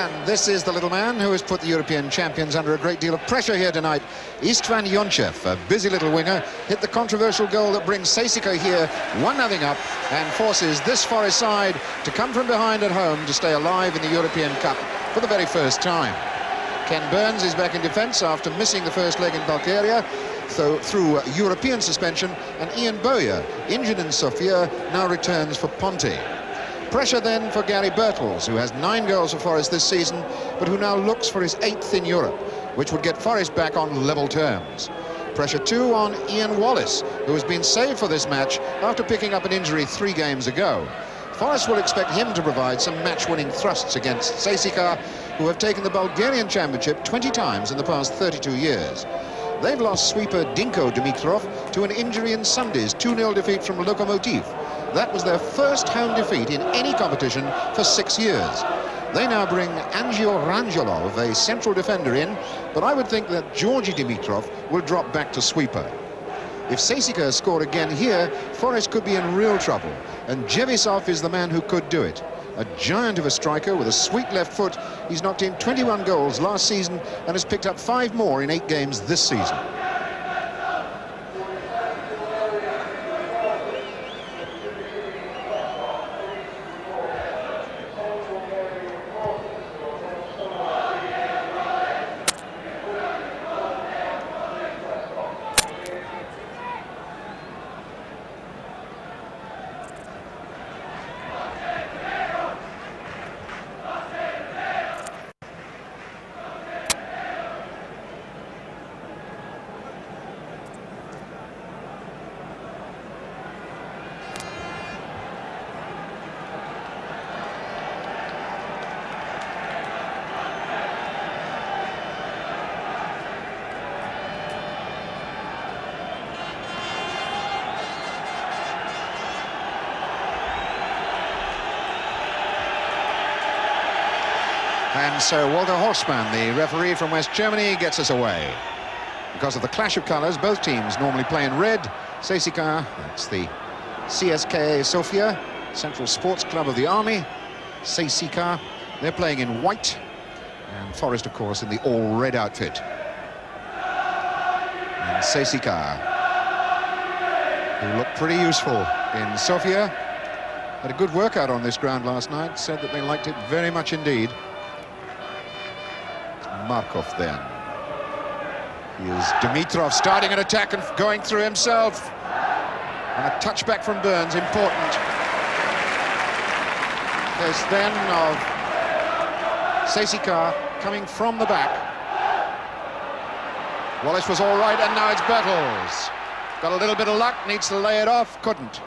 And this is the little man who has put the European champions under a great deal of pressure here tonight. Istvan Yonchev, a busy little winger, hit the controversial goal that brings CSKA here 1-0 up and forces this Forest side to come from behind at home to stay alive in the European Cup for the very first time. Ken Burns is back in defence after missing the first leg in Bulgaria through European suspension, and Ian Bowyer, injured in Sofia, now returns for Ponte. Pressure then for Gary Birtles, who has 9 goals for Forest this season, but who now looks for his 8th in Europe, which would get Forest back on level terms. Pressure too on Ian Wallace, who has been saved for this match after picking up an injury 3 games ago. Forest will expect him to provide some match-winning thrusts against CSKA, who have taken the Bulgarian Championship 20 times in the past 32 years. They've lost sweeper Dinko Dimitrov to an injury in Sunday's 2-0 defeat from Lokomotiv. That was their first home defeat in any competition for 6 years. They now bring Angel Rangelov, a central defender, in, but I would think that Georgi Dimitrov will drop back to sweeper. If CSKA score again here, Forest could be in real trouble, and Jevisov is the man who could do it. A giant of a striker with a sweet left foot, he's knocked in 21 goals last season and has picked up 5 more in 8 games this season. And so Walter Horstmann, the referee from West Germany, gets us away. Because of the clash of colours, both teams normally play in red. CSKA, that's the CSKA Sofia, Central Sports Club of the Army. CSKA, they're playing in white. And Forest, of course, in the all-red outfit. And CSKA, who looked pretty useful in Sofia, had a good workout on this ground last night, said that they liked it very much indeed. Markov then. Here's Dimitrov starting an attack and going through himself. And a touchback from Burns, important. Case then of CSKA coming from the back. Wallace was all right, and now it's Birtles. Got a little bit of luck, needs to lay it off, couldn't.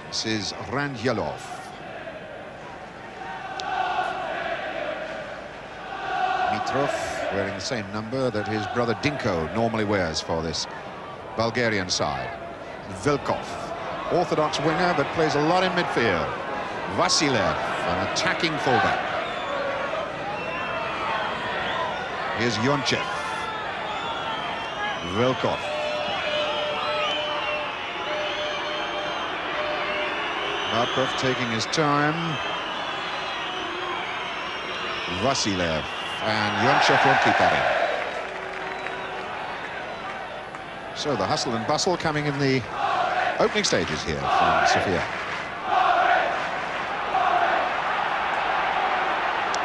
This is Rangelov. Dimitrov wearing the same number that his brother Dinko normally wears for this Bulgarian side. Velkov, orthodox winger, but plays a lot in midfield. Vasilev, an attacking fullback. Here's Yonchev. Velkov. Markov taking his time. Vasilev, and Yonchev won't keep that in. So the hustle and bustle coming in the opening stages here from Sofia.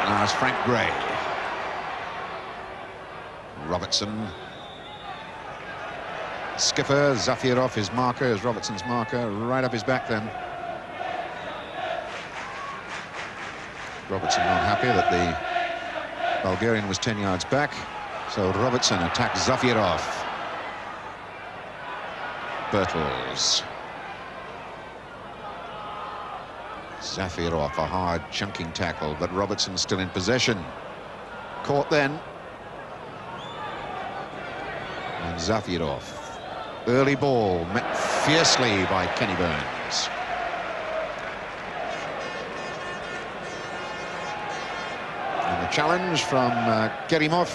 And now it's Frank Gray. Robertson. Skipper, Zafirov, his marker, is Robertson's marker, right up his back then. Robertson not happy that the Bulgarian was 10 yards back, so Robertson attacks Zafirov. Birtles. Zafirov, a hard chunking tackle, but Robertson still in possession. Caught then. And Zafirov. Early ball met fiercely by Kenny Burns. Challenge from Kerimov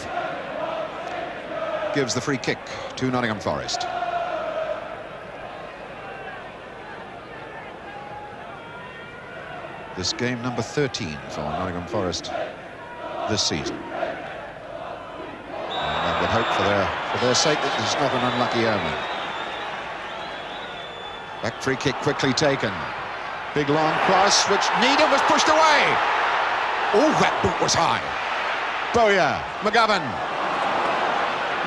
gives the free kick to Nottingham Forest. This game number 13 for Nottingham Forest this season. And I would hope for their sake that this is not an unlucky omen. Back free kick quickly taken. Big long cross, which Needham was pushed away. Oh, that boot was high. Bowyer, McGovern.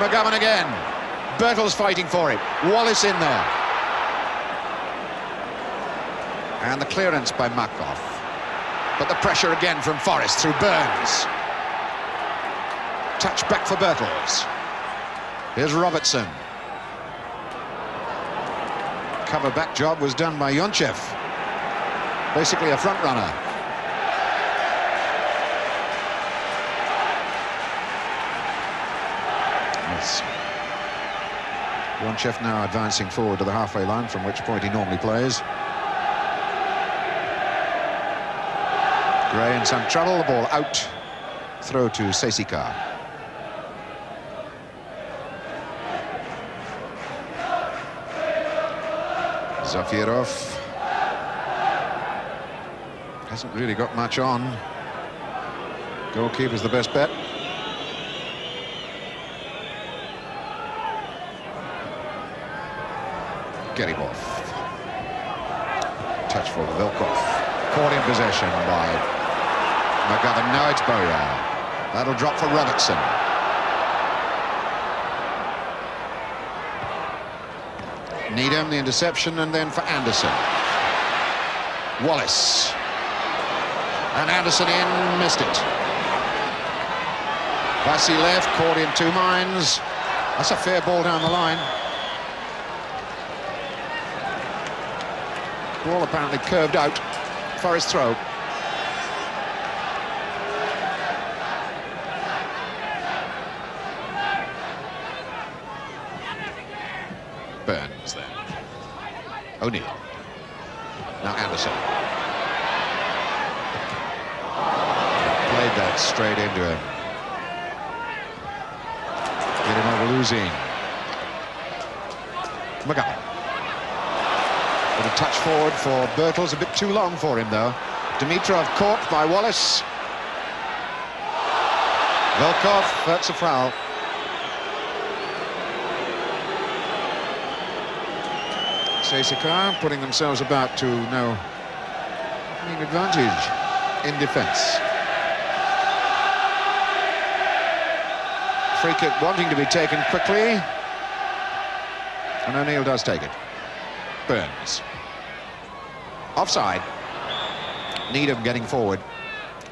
McGovern again. Birtles fighting for it. Wallace in there. And the clearance by Markov. But the pressure again from Forrest through Burns. Touch back for Birtles. Here's Robertson. Cover back job was done by Yonchev. Basically a front runner. Yes. Yonchev now advancing forward to the halfway line, from which point he normally plays. Gray in some trouble, the ball out. Throw to CSKA. Zafirov hasn't really got much on. Goalkeeper's the best bet. Get him off. Touch for Vilkov. Caught in possession by McGovern. Now it's Bowyer. That'll drop for Robertson. Needham, the interception, and then for Anderson. Wallace. And Anderson in, missed it. Vasilev caught in two minds. That's a fair ball down the line. Ball apparently curved out for his throw. Burns then. O'Neill. Now Anderson. Played that straight into him. Get him over losing. McGovern. With a touch forward for Birtles, a bit too long for him though. Dimitrov caught by Wallace. Vilkov, that's a foul. CSKA putting themselves about to no advantage in defence. Free kick wanting to be taken quickly, and O'Neill does take it. Burns. Offside. Needham getting forward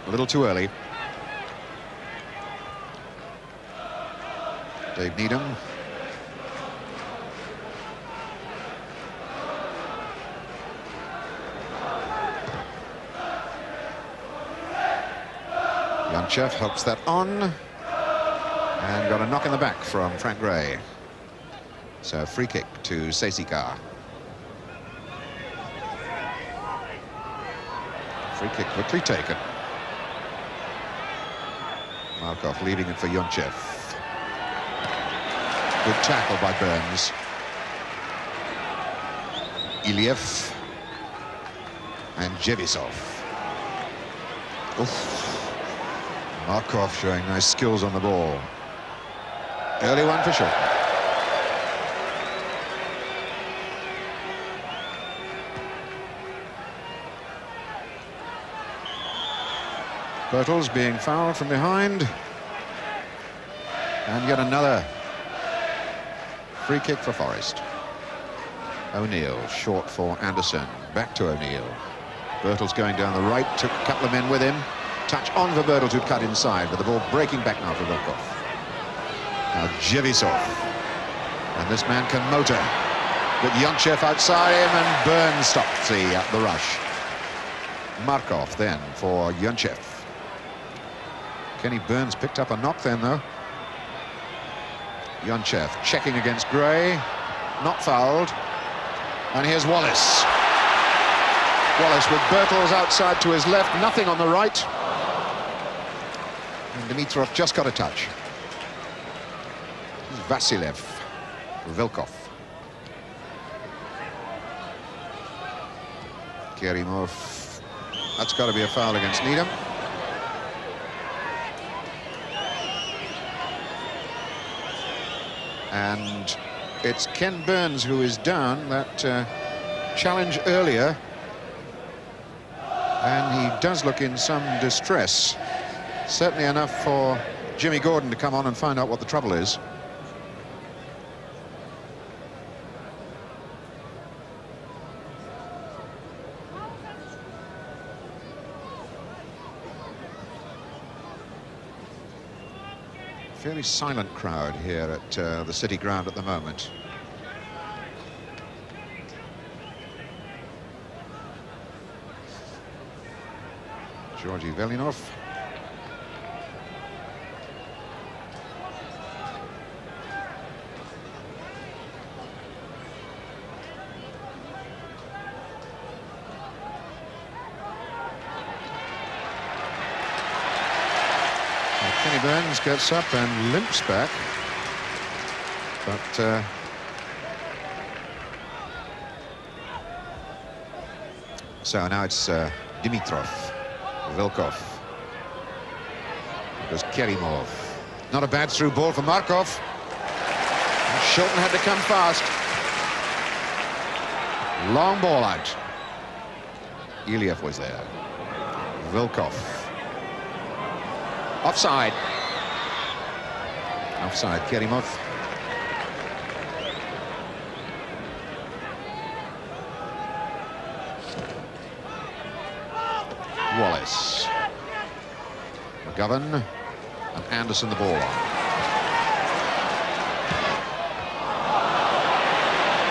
a little too early. Dave Needham. Yonchev helps that on, and got a knock in the back from Frank Gray. So free kick to CSKA. Free kick quickly taken. Markov leaving it for Yonchev. Good tackle by Burns. Iliev and Jevisov. Oof. Markov showing nice skills on the ball. Early one for SHILTON. Birtles being fouled from behind. And yet another free kick for Forest. O'Neill short for Anderson. Back to O'Neill. Birtles going down the right, took a couple of men with him. Touch on for Birtles, who'd cut inside, but the ball breaking back now for Vilkov. Now Jevisov. And this man can motor. But Yonchev outside him, and Burns stops the rush. Markov then for Yonchev. Kenny Burns picked up a knock then, though. Yonchev checking against Gray. Not fouled. And here's Wallace. Wallace with Birtles outside to his left, nothing on the right. And Dimitrov just got a touch. This is Vasilev. Vilkov. Kerimov That's got to be a foul against Needham. And it's Ken Burns who is down. That challenge earlier. And he does look in some distress. Certainly enough for Jimmy Gordon to come on and find out what the trouble is. Fairly silent crowd here at the City Ground at the moment. Georgi Velinov. Kenny Burns gets up and limps back, but so now it's Dimitrov, Vilkov, goes Kerimov. Not a bad through ball for Markov. Shilton had to come fast. Long ball out. Iliev was there. Vilkov. Offside. Offside, Kerimov. Wallace. McGovern and Anderson the ball on.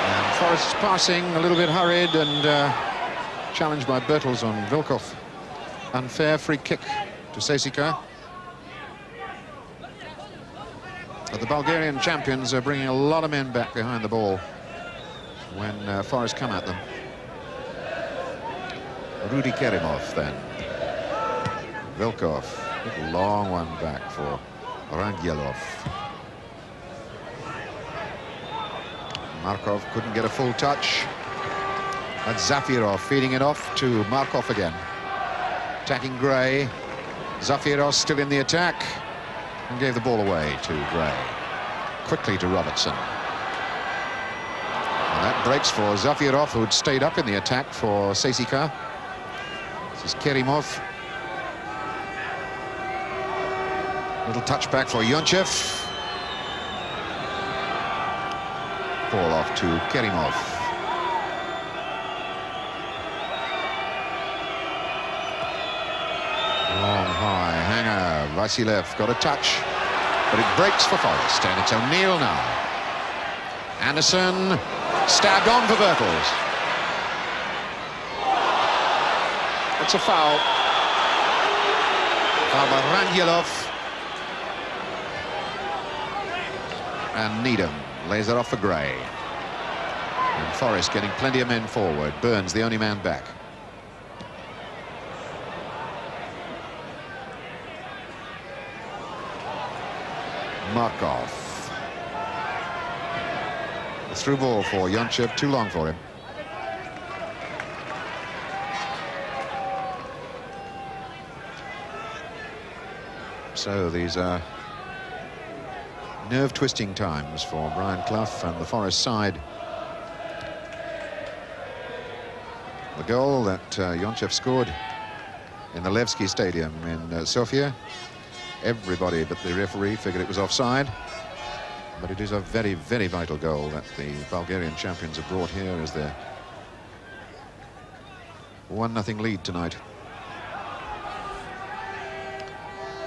And Forrest's passing a little bit hurried and challenged by Bertels on Vilkov. Unfair free kick to CSKA. But the Bulgarian champions are bringing a lot of men back behind the ball when Forrest come at them. Rudy Kerimov then. Vilkov. Big long one back for Rangelov. Markov couldn't get a full touch. That's Zafirov feeding it off to Markov again. Attacking Gray. Zafirov still in the attack and gave the ball away to Gray. Quickly to Robertson. And that breaks for Zafirov, who had stayed up in the attack for CSKA. This is Kerimov. Little touchback for Yonchev. Ball off to Kerimov. Long high hanger. Vasilev got a touch, but it breaks for Forrest, and it's O'Neill now. Anderson stabbed on for Bertels. It's a foul. Foul by Rangelov. And Needham lays it off for Gray. And Forrest getting plenty of men forward. Burns the only man back. Markov. A through ball for Yonchev, too long for him. So these are nerve-twisting times for Brian Clough and the Forest side. The goal that Yonchev scored in the Levski Stadium in Sofia, everybody but the referee figured it was offside. But it is a very, very vital goal that the Bulgarian champions have brought here as their 1-0 lead tonight.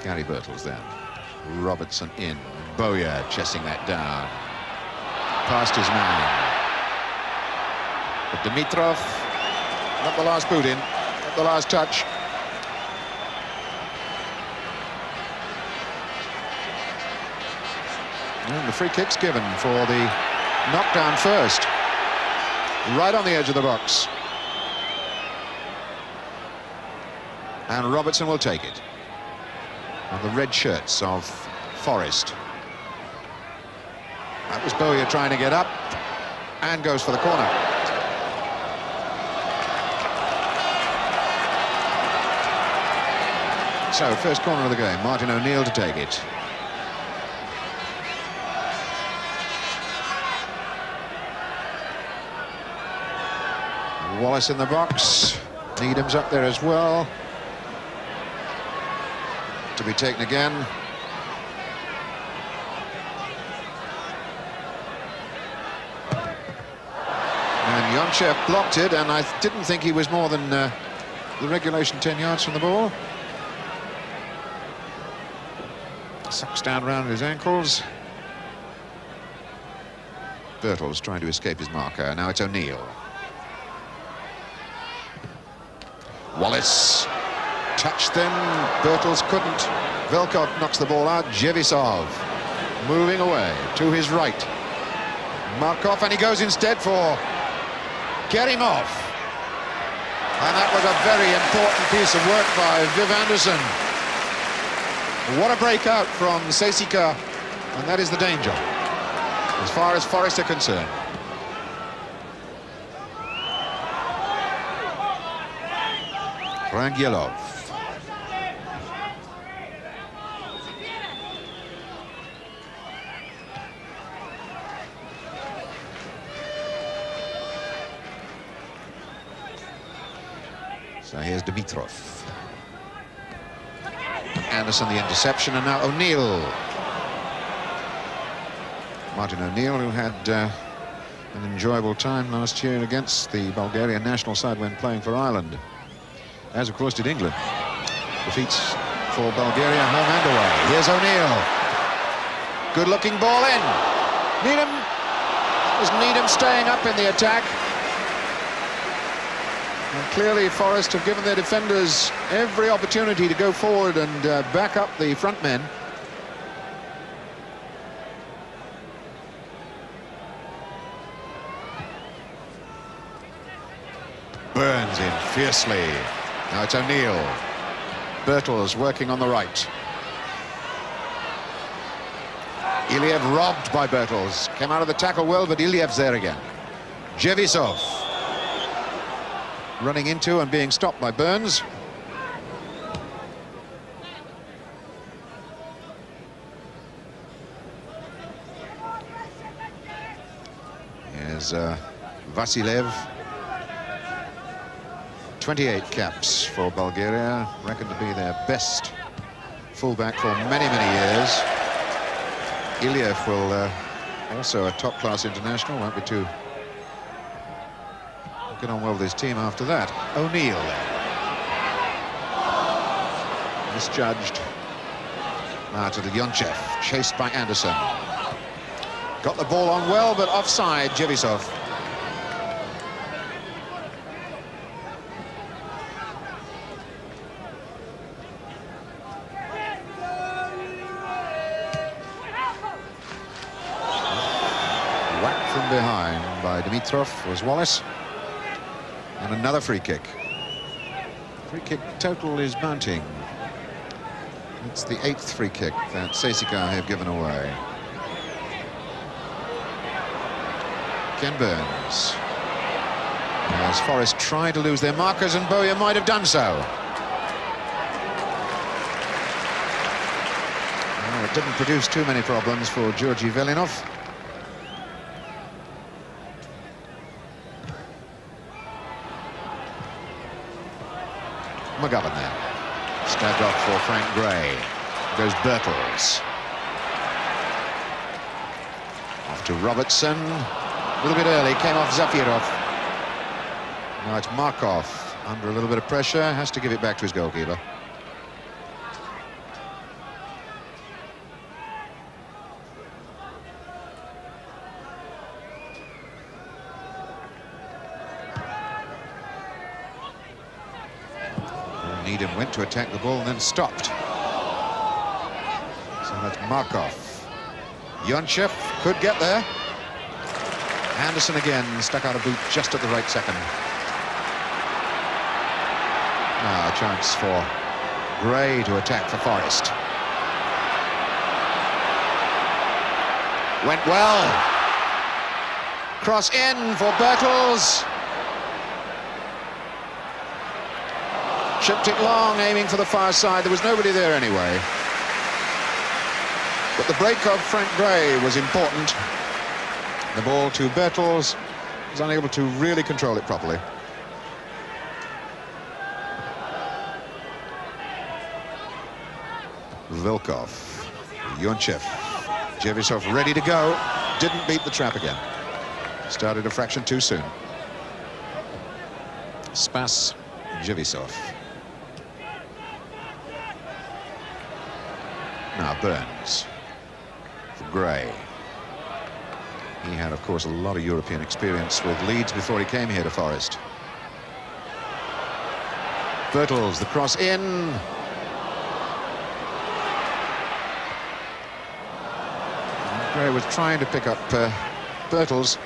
Gary Bertels then. Robertson in. Bowyer chasing that down. Past his man. But Dimitrov, not the last boot in, not the last touch. And the free kick's given for the knockdown first. Right on the edge of the box. And Robertson will take it. And the red shirts of Forest. That was Bowyer trying to get up and goes for the corner. So, first corner of the game, Martin O'Neill to take it. Wallace in the box. Needham's up there as well. To be taken again. And Yonchev blocked it, and I didn't think he was more than the regulation 10 yards from the ball. Sucks down around his ankles. Birtles trying to escape his marker. Now it's O'Neill. Wallace touched them. Birtles couldn't. Velkov knocks the ball out. Jevisov moving away to his right. Markov, and he goes instead for Kerimov. And that was a very important piece of work by Viv Anderson. What a breakout from CSKA, and that is the danger as far as Forest are concerned. Rangelov. So here's Dimitrov. Anderson the interception, and now O'Neill. Martin O'Neill, who had an enjoyable time last year against the Bulgarian national side when playing for Ireland. As, of course, did England. Defeats for Bulgaria, home and away. Here's O'Neill. Good-looking ball in. Needham. That was Needham staying up in the attack. And clearly, Forest have given their defenders every opportunity to go forward and back up the front men. Burns in fiercely. Now it's O'Neill. Birtles working on the right. Iliev robbed by Birtles. Came out of the tackle well, but Iliev's there again. Jevisov running into and being stopped by Burns. Here's Vasilev. 28 caps for Bulgaria, reckoned to be their best fullback for many, many years. Iliev will also a top-class international, won't be too get on well with his team after that. O'Neill misjudged. Now to the Yonchev, chased by Anderson. Got the ball on well, but offside, Jevisov. Whacked from behind by Dimitrov was Wallace. And another free kick. Free kick total is mounting. It's the 8th free kick that CSKA have given away. Ken Burns. As Forest try to lose their markers, and Bowyer might have done so. Well, it didn't produce too many problems for Georgi Velinov. McGovern then. Stabbed off for Frank Gray. Goes Birtles. Off to Robertson. A little bit early, came off Zafirov. Now it's Markov under a little bit of pressure, has to give it back to his goalkeeper. Needham went to attack the ball and then stopped. So that's Markov. Yonchev could get there. Anderson again stuck out a boot just at the right second. Now a chance for Gray to attack for Forest. Went well. Cross in for Birtles. Chipped it long, aiming for the far side. There was nobody there anyway. But the break of Frank Gray was important. The ball to Bertels, was unable to really control it properly. Vilkov, Yonchev, Jevisov ready to go. Didn't beat the trap again. Started a fraction too soon. Spas, Jevisov. Now Burns for Gray. He had, of course, a lot of European experience with Leeds before he came here to Forest. Bertels, the cross in. Gray was trying to pick up Bertels.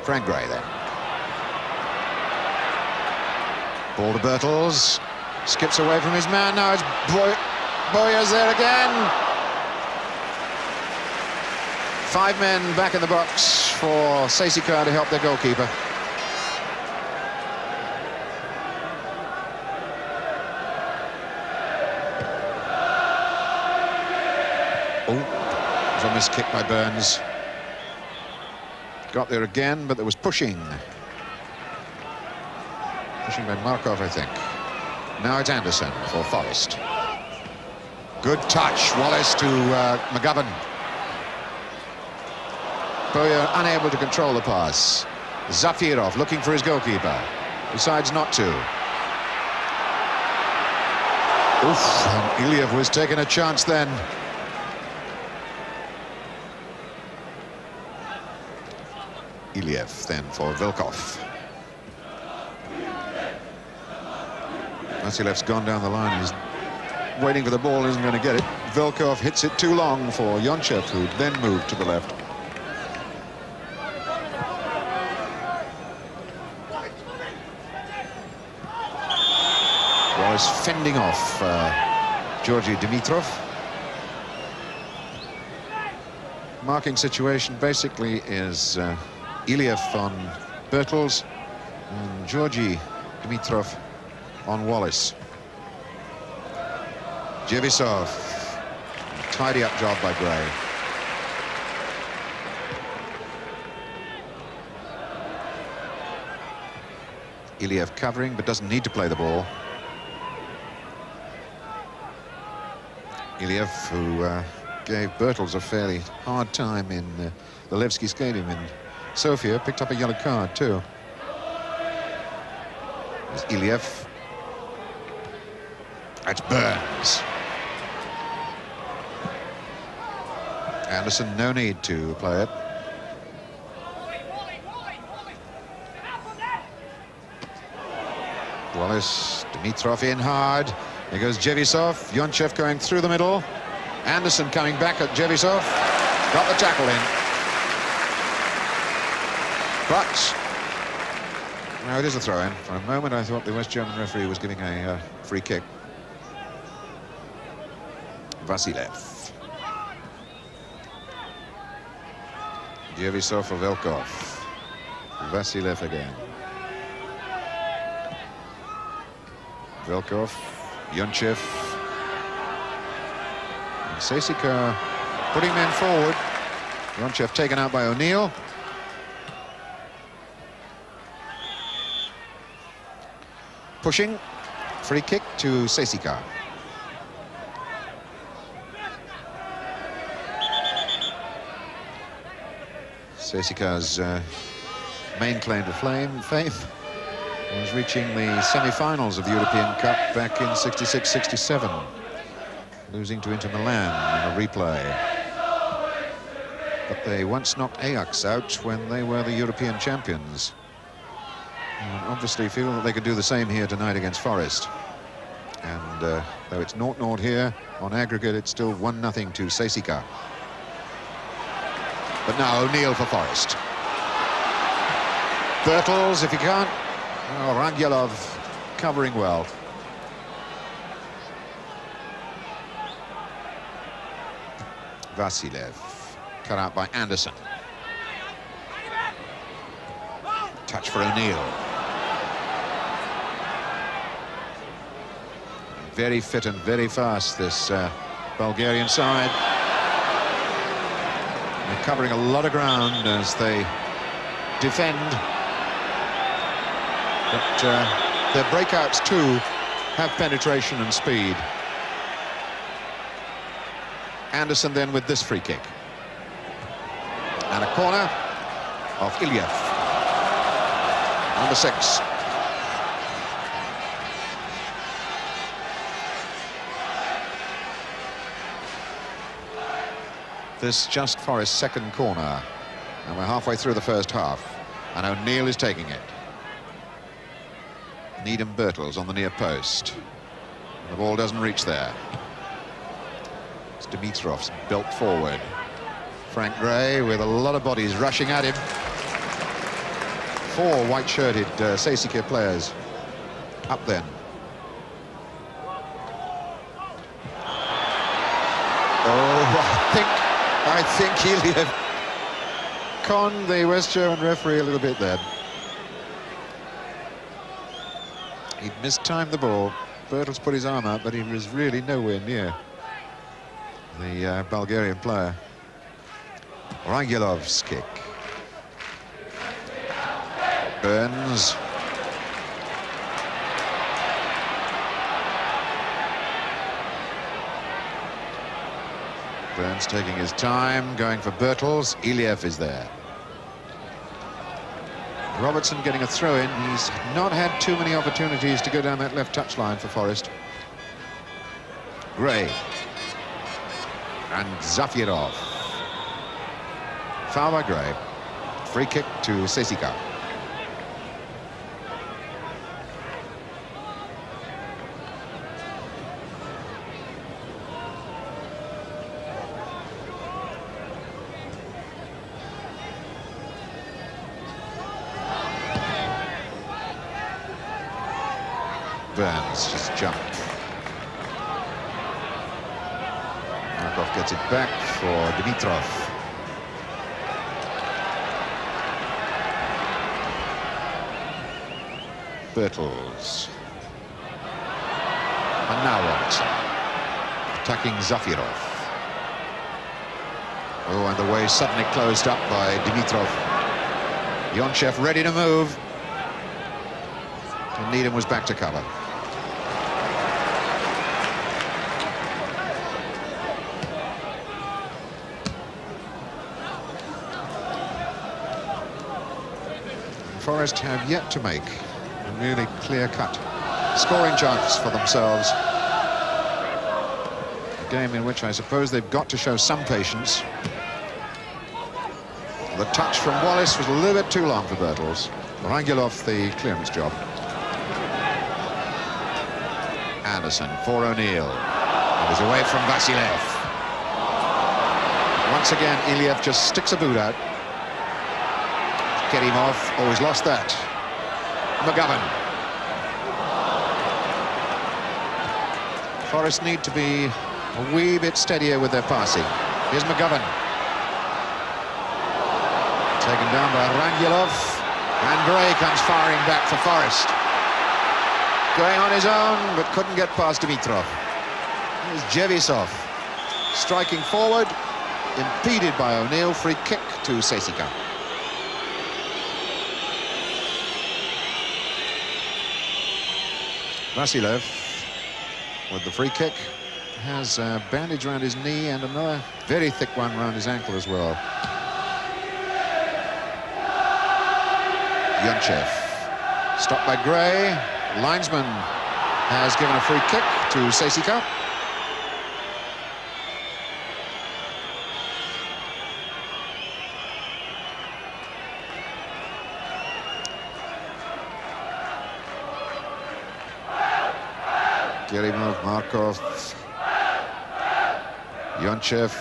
Frank Gray then. Ball to Bertels. Skips away from his man. Now it's Boyer's there again. 5 men back in the box for CSKA to help their goalkeeper. Oh, it was a missed kick by Burns. Got there again, but there was pushing. Pushing by Markov, I think. Now it's Anderson for Forest. Good touch, Wallace to McGovern. Boyer unable to control the pass. Zafirov looking for his goalkeeper. Decides not to. Oof, and Iliev was taking a chance then. Iliev then for Vilkov. Vasilev's gone down the line. He's waiting for the ball, isn't going to get it. Vilkov hits it too long for Yonchev, who then moved to the left. Wallace fending off Georgi Dimitrov. Marking situation basically is Iliev on Bertels and Georgi Dimitrov on Wallace. Jevisov, tidy up job by Gray. Iliev covering but doesn't need to play the ball. Iliev, who gave Bertels a fairly hard time in the Levski Stadium in Sofia, picked up a yellow card too. There's Iliev. That's Burns. Anderson, no need to play it. Wallace, Dimitrov in hard. Here goes Jevisov. Yonchev going through the middle. Anderson coming back at Jevisov. Got the tackle in. But now it is a throw-in. For a moment I thought the West German referee was giving a free kick. Vasilev. Jevisov for Vilkov. Vasilev again. Vilkov. Yonchev. CSKA putting men forward. Yonchev taken out by O'Neill. Pushing. Free kick to CSKA. CSKA's main claim to fame was reaching the semi-finals of the European Cup back in 66-67, losing to Inter Milan in a replay. But they once knocked Ajax out when they were the European champions. And obviously feel that they could do the same here tonight against Forest. And though it's 0-0 here, on aggregate it's still 1-0 to CSKA. But now O'Neill for Forest. Bertels, if he can't. Oh, Rangelov covering well. Vasilev, cut out by Anderson. Touch for O'Neill. Very fit and very fast, this Bulgarian side. They're covering a lot of ground as they defend. But their breakouts too have penetration and speed. Anderson then with this free kick. And a corner of Iliev. Number 6. This just Forest's second corner. And we're halfway through the first half. And O'Neill is taking it. Needham Birtles on the near post. The ball doesn't reach there. It's Dimitrov's built forward. Frank Gray with a lot of bodies rushing at him. 4 white-shirted CSKA players up then. Oh, I think Iliev conned the West German referee a little bit then. He'd mistimed the ball. Birtles put his arm out, but he was really nowhere near the Bulgarian player. Rangilov's kick. Burns. Burns taking his time, going for Birtles. Iliev is there. Robertson getting a throw-in. He's not had too many opportunities to go down that left touchline for Forest. Gray. And Zafirov. Foul by Gray. Free kick to CSKA. Burns just jumped. Markov gets it back for Dimitrov. Birtles. And now Robertson. Attacking Zafirov. Oh, and the way suddenly closed up by Dimitrov. Yonchev ready to move. And Needham was back to cover. Forest have yet to make a really clear-cut scoring chance for themselves. A game in which I suppose they've got to show some patience. The touch from Wallace was a little bit too long for Birtles. Rangilov the clearance job. Anderson for O'Neill. It is away from Vasilev. Once again, Iliev just sticks a boot out. Get him off. Oh, he's lost that. McGovern. Forest need to be a wee bit steadier with their passing. Here's McGovern. Taken down by Rangilov. And Gray comes firing back for Forest. Going on his own, but couldn't get past Dimitrov. Here's Jevisov. Striking forward. Impeded by O'Neill. Free kick to CSKA. Vasilev with the free kick has a bandage around his knee and another very thick one around his ankle as well. Yonchev stopped by Gray. Linesman has given a free kick to CSKA. Gerimov, Markov, Yonchev.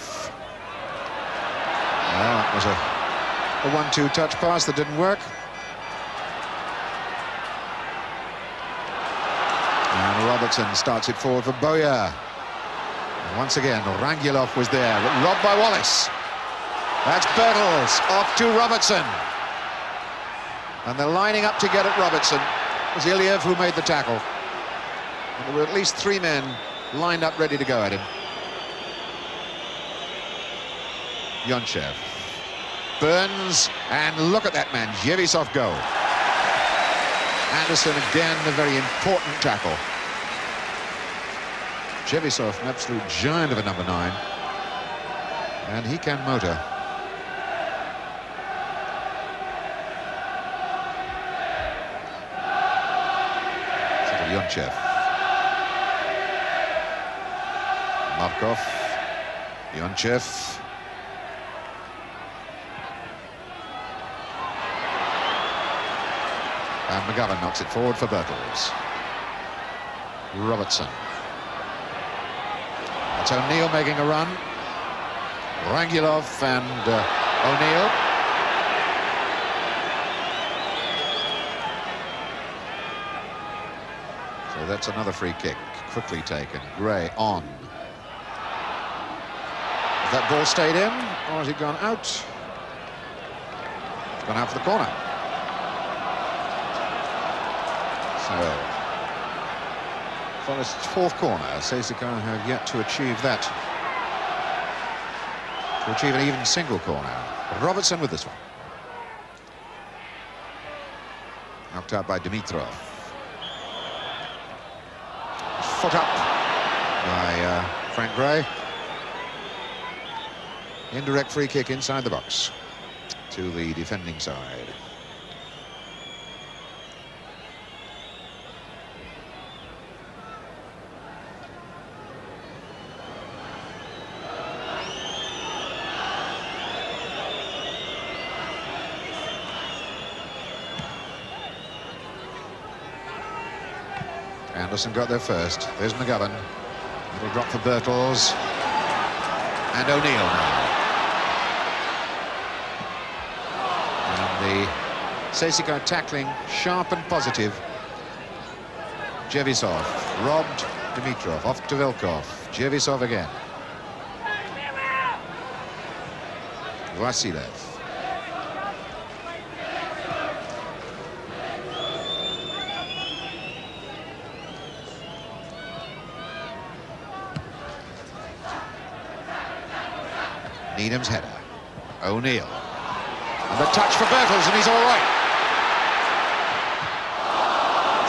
Well, that was a 1-2 touch pass that didn't work. And Robertson starts it forward for Boyer. Once again, Rangilov was there, but robbed by Wallace. That's Bertels, off to Robertson. And they're lining up to get at Robertson. It was Iliev who made the tackle. And there were at least 3 men lined up ready to go at him. Yonchev. Burns, and look at that man, Jevisov go. Anderson again, a very important tackle. Jevisov, an absolute giant of a number 9. And he can motor. Yonchev. Markov. Yonchev. And McGovern knocks it forward for Bertels. Robertson. That's O'Neill making a run. Rangilov and O'Neill. So that's another free kick, quickly taken. Gray on. Has that ball stayed in, or has it gone out? It's gone out for the corner. So, Forest's 4th corner. CSKA have yet to achieve that. To achieve an even single corner. Robertson with this one. Knocked out by Dimitrov. Foot up by Frank Gray. Indirect free kick inside the box to the defending side. Anderson got there first. There's McGovern. Little drop for Bertels. And O'Neill now. And the CSKA tackling sharp and positive. Jevisov robbed Dimitrov. Off to Velkov. Jevisov again. Vasilev. Needham's header. O'Neill. And the touch for Bertels, and he's all right.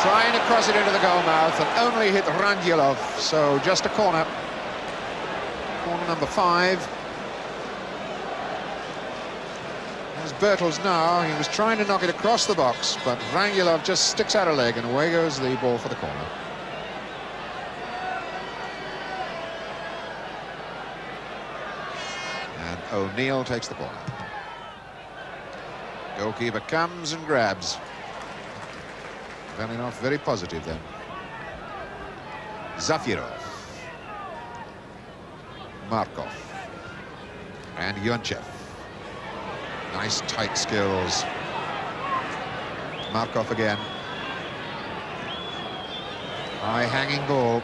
Trying to cross it into the goal mouth and only hit Rangilov. So just a corner. Corner number 5. There's Bertels now. He was trying to knock it across the box, but Rangilov just sticks out a leg, and away goes the ball for the corner. O'Neill takes the corner. Goalkeeper comes and grabs. Valinov very positive then. Zafirov. Markov. And Yonchev. Nice tight skills. Markov again. High hanging ball.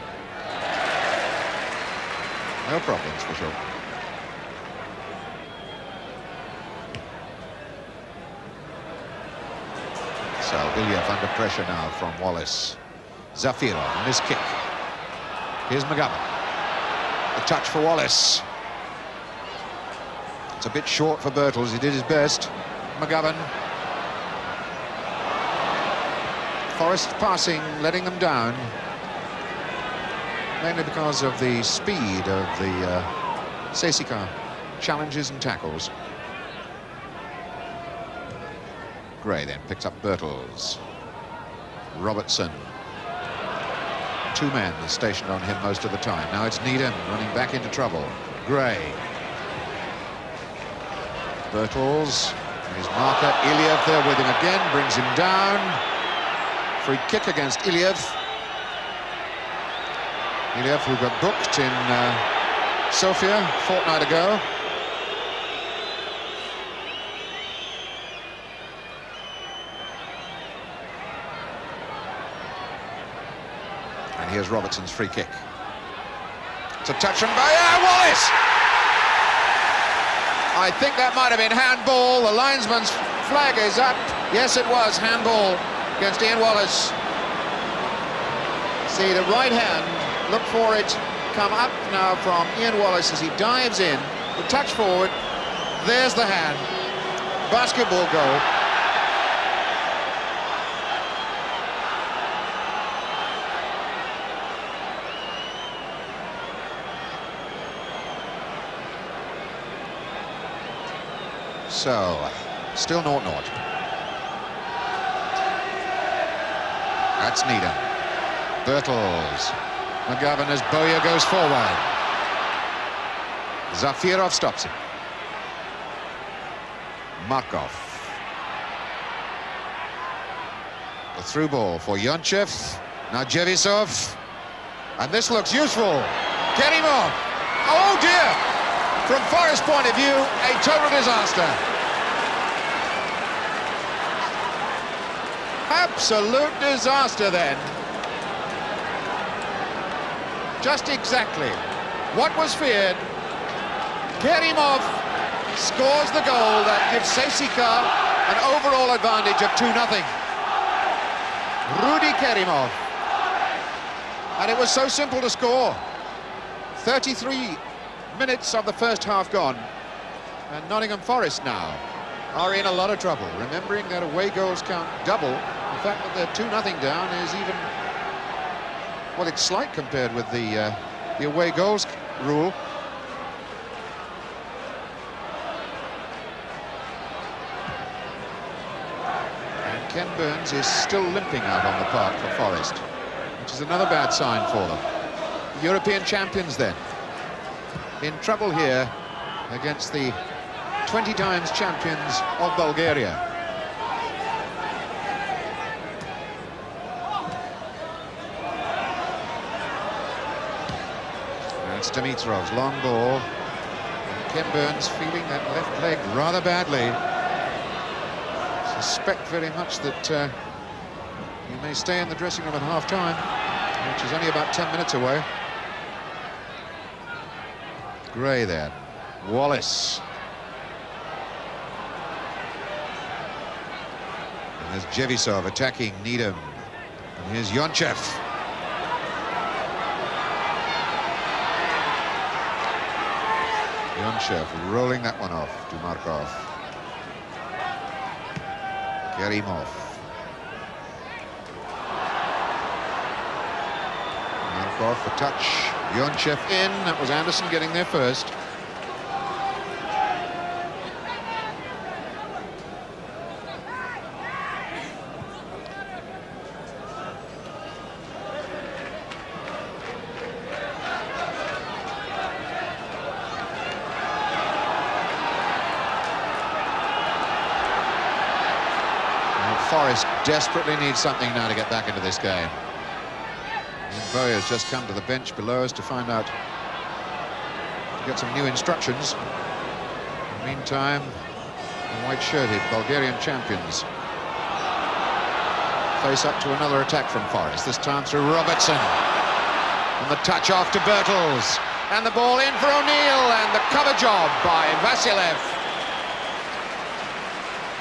No problems for sure. So Iliev under pressure now from Wallace. Zafirov and this kick. Here's McGovern. The touch for Wallace. It's a bit short for Bertels. He did his best. McGovern. Forest passing, letting them down. Mainly because of the speed of the CSKA challenges and tackles. Gray then picks up Bertels. Robertson. 2 men are stationed on him most of the time. Now it's Needham running back into trouble. Gray. Bertels. His marker. Iliev there with him again. Brings him down. Free kick against Iliev. Iliev, who got booked in Sofia a fortnight ago. And here's Robertson's free kick. It's a touch from Wallace! I think that might have been handball. The linesman's flag is up. Yes, it was handball against Ian Wallace. See, the right hand, look for it, come up now from Ian Wallace as he dives in. The touch forward, there's the hand. Basketball goal. So, still 0-0. That's Needham. Bertels. McGovern as Bowyer goes forward. Zafirov stops him. Markov. The through ball for Yonchev. Now Jevisov. And this looks useful. Kerimov. Oh dear! From Forest point of view, a total disaster. Absolute disaster then. Just exactly what was feared. Kerimov scores the goal that gives CSKA an overall advantage of 2-0. Rudy Kerimov. And it was so simple to score. 33 minutes of the first half gone. And Nottingham Forest now are in a lot of trouble. Remembering that away goals count double, the fact that they're 2-0 down is even, well, it's slight compared with the away goals rule. And Ken Burns is still limping out on the park for Forest, which is another bad sign for them. European champions then, in trouble here against the 20 times champions of Bulgaria. That's Dimitrov's long ball. And Ken Burns feeling that left leg rather badly. Suspect very much that he may stay in the dressing room at half-time, which is only about 10 minutes away. Gray there. Wallace. And there's Jevisov attacking Needham. And here's Yonchev. Yonchev rolling that one off to Markov. Kerimov. Markov for touch. Yonchev in. That was Anderson getting there first. Forest desperately needs something now to get back into this game. And Bowyer's just come to the bench below us to find out, to get some new instructions. In the meantime, the white-shirted Bulgarian champions face up to another attack from Forest, this time through Robertson. And the touch off to Bertels. And the ball in for O'Neill, and the cover job by Vasilev.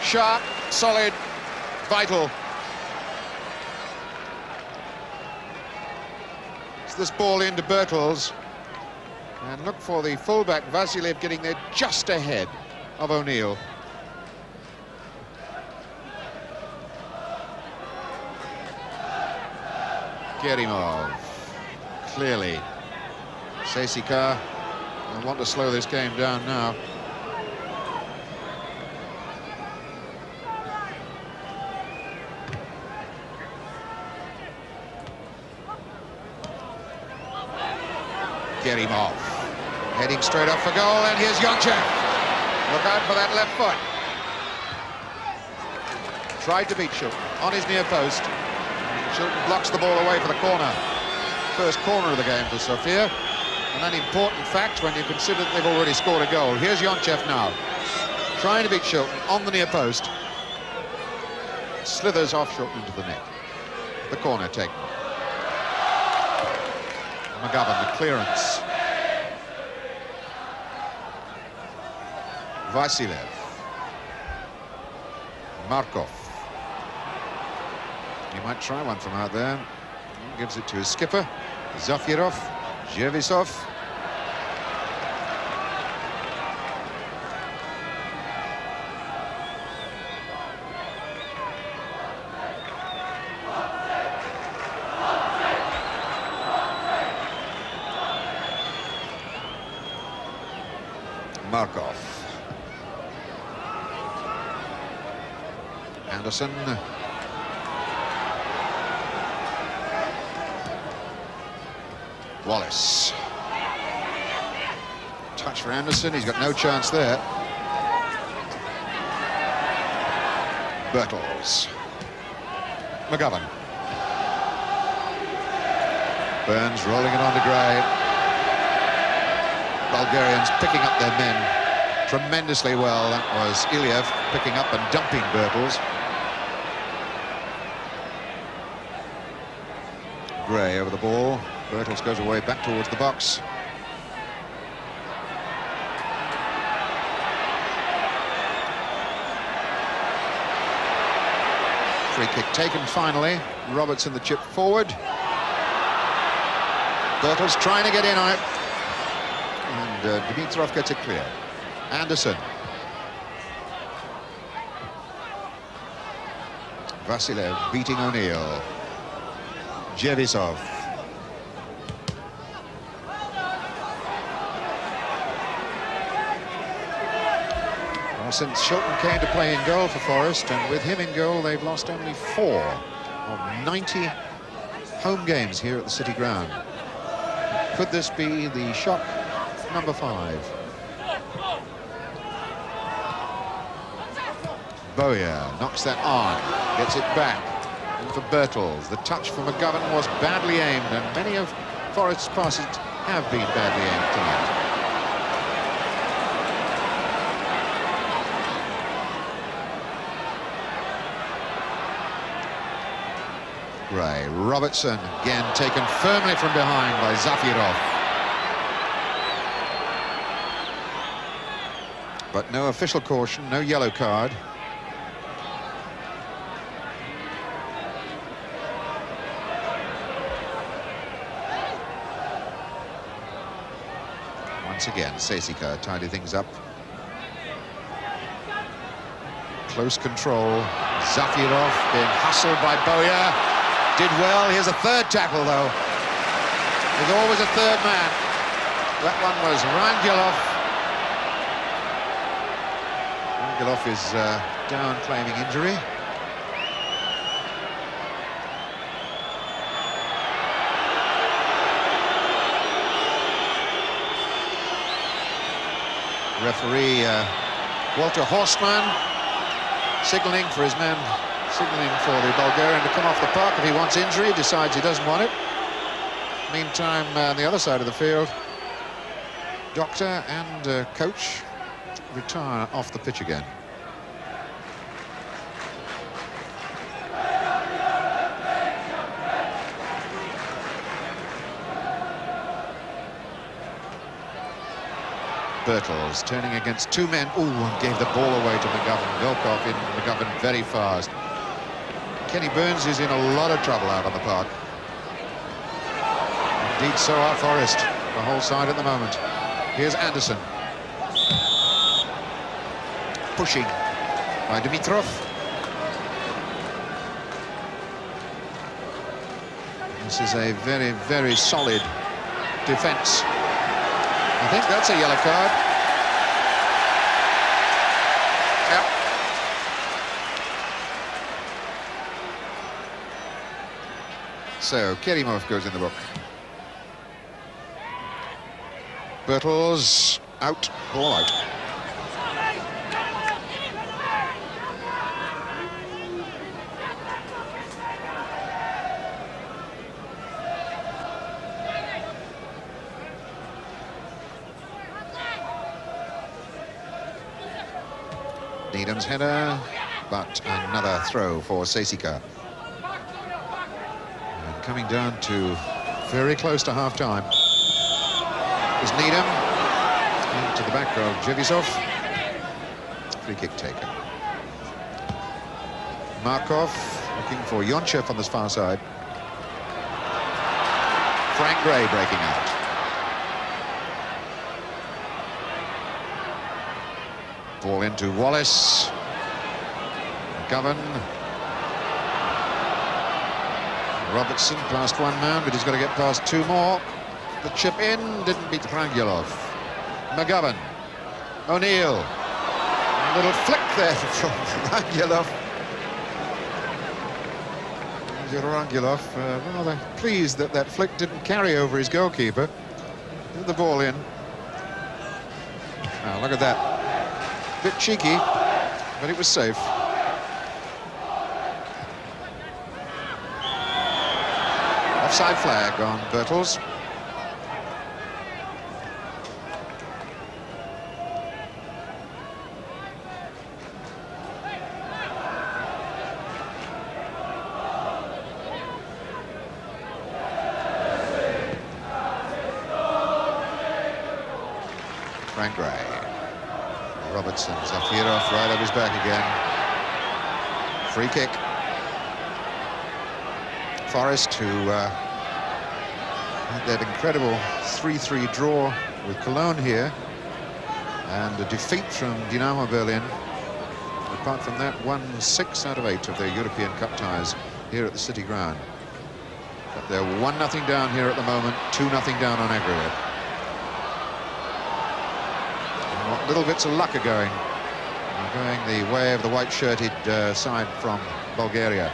Sharp, solid, vital. It's this ball into Bertels, and look for the fullback Vasilev getting there just ahead of O'Neill. Kerimov, clearly CSKA want to slow this game down now. Kerimov heading straight up for goal, and here's Yonchev. Look out for that left foot. Tried to beat Shilton on his near post. Shilton blocks the ball away for the corner. First corner of the game for Sofia. And an important fact when you consider that they've already scored a goal. Here's Yonchev now, trying to beat Shilton on the near post. Slithers off Shilton into the net. The corner taken. McGovern, the clearance. Vasilev. Markov. He might try one from out there. Gives it to his skipper. Zafirov. Zhevisov. Markov. Anderson. Wallace. Touch for Anderson, he's got no chance there. Bertels. McGovern. Burns rolling it onto Gray. Bulgarians picking up their men tremendously well. That was Iliev picking up and dumping Bertels. Gray over the ball. Bertels goes away back towards the box. Free kick taken finally. Robertson the chip forward. Bertels trying to get in on it. And Dimitrov gets it clear. Anderson. Vasilev beating O'Neill. Zhevisov. Well, since Shilton came to play in goal for Forest, and with him in goal, they've lost only 4 of 90 home games here at the City Ground. Could this be the shock number 5? Bowyer knocks that on, gets it back. And for Bertels, the touch for McGovern was badly aimed, and many of Forest's passes have been badly aimed tonight. Gray. Robertson again taken firmly from behind by Zafirov. But no official caution, no yellow card. Once again, CSKA tidy things up. Close control. Zafirov being hustled by Bowyer. Did well. Here's a third tackle, though. There's always a third man. That one was Rangelov. Rangelov is down claiming injury. Referee Walter Horstman signalling for his man, signalling for the Bulgarian to come off the park if he wants injury, decides he doesn't want it. Meantime, on the other side of the field, doctor and coach retire off the pitch again. Bertels turning against 2 men. Ooh, and gave the ball away to McGovern. Vilkov in, McGovern very fast. Kenny Burns is in a lot of trouble out on the park. Indeed, so are Forest, the whole side at the moment. Here's Anderson. Pushing by Dimitrov. This is a very, very solid defense. I think that's a yellow card. Yep. So Kerimov goes in the book. Bertels out, ball out. Needham's header, but another throw for CSKA. And coming down to very close to half-time is Needham into the back of Zhevisov. free kick taken. Markov looking for Yonchev on this far side. Frank Gray breaking out. Ball into Wallace. McGovern. Robertson past one man, but he's got to get past two more. The chip in, didn't beat Rangilov. McGovern. O'Neill. A little flick there from Rangilov. Rangilov rather pleased that that flick didn't carry over his goalkeeper. Put the ball in. Now look at that. Bit cheeky, but it was safe. Offside flag on Bertels. Frank Gray. Robertson, Zafirov right up his back again. Free kick. Forest, who had that incredible 3-3 draw with Cologne here, and a defeat from Dynamo Berlin. Apart from that, won 6 out of 8 of their European Cup ties here at the City Ground. But they're 1-0 down here at the moment, 2-0 down on aggregate. And what little bits of luck are going the way of the white-shirted side from Bulgaria.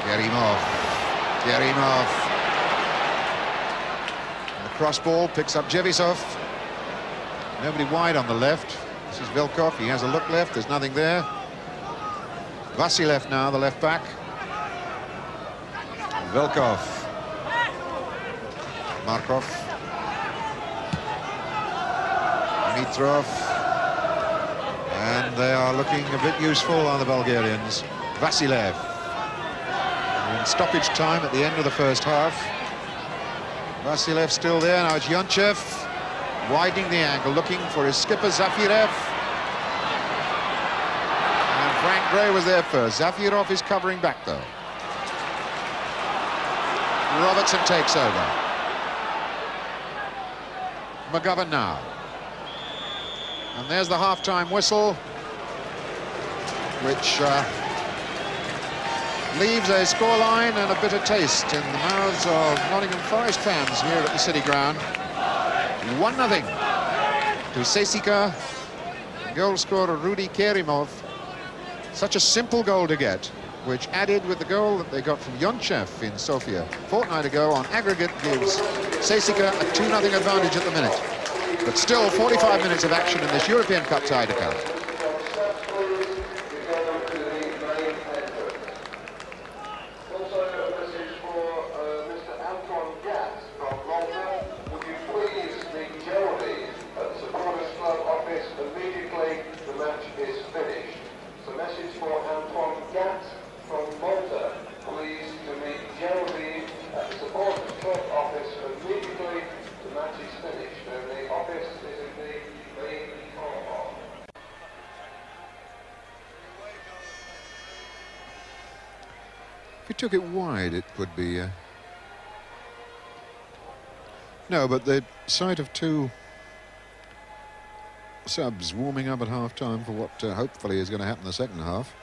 Kerimov. And the cross ball picks up Jevisov. Nobody wide on the left. This is Vilkov. He has a look left. There's nothing there. Vasilev now, the left back. Vilkov. Markov. Dimitrov. And they are looking a bit useful on the Bulgarians. Vasilev. In stoppage time at the end of the first half. Vasilev still there. Now it's Yonchev widening the angle, looking for his skipper Zafirev. And Frank Gray was there first. Zafirov is covering back though. Robertson takes over. McGovern now. And there's the half-time whistle, which leaves a scoreline and a bitter taste in the mouths of Nottingham Forest fans here at the City Ground. 1-0 to CSKA. Goal scorer Rudy Kerimov. Such a simple goal to get, which added with the goal that they got from Yonchev in Sofia a fortnight ago on aggregate gives CSKA a 2-0 advantage at the minute. But still 45 minutes of action in this European Cup tie to come. If he took it wide, it would be... No, but the sight of two subs warming up at half-time for what hopefully is going to happen in the second half.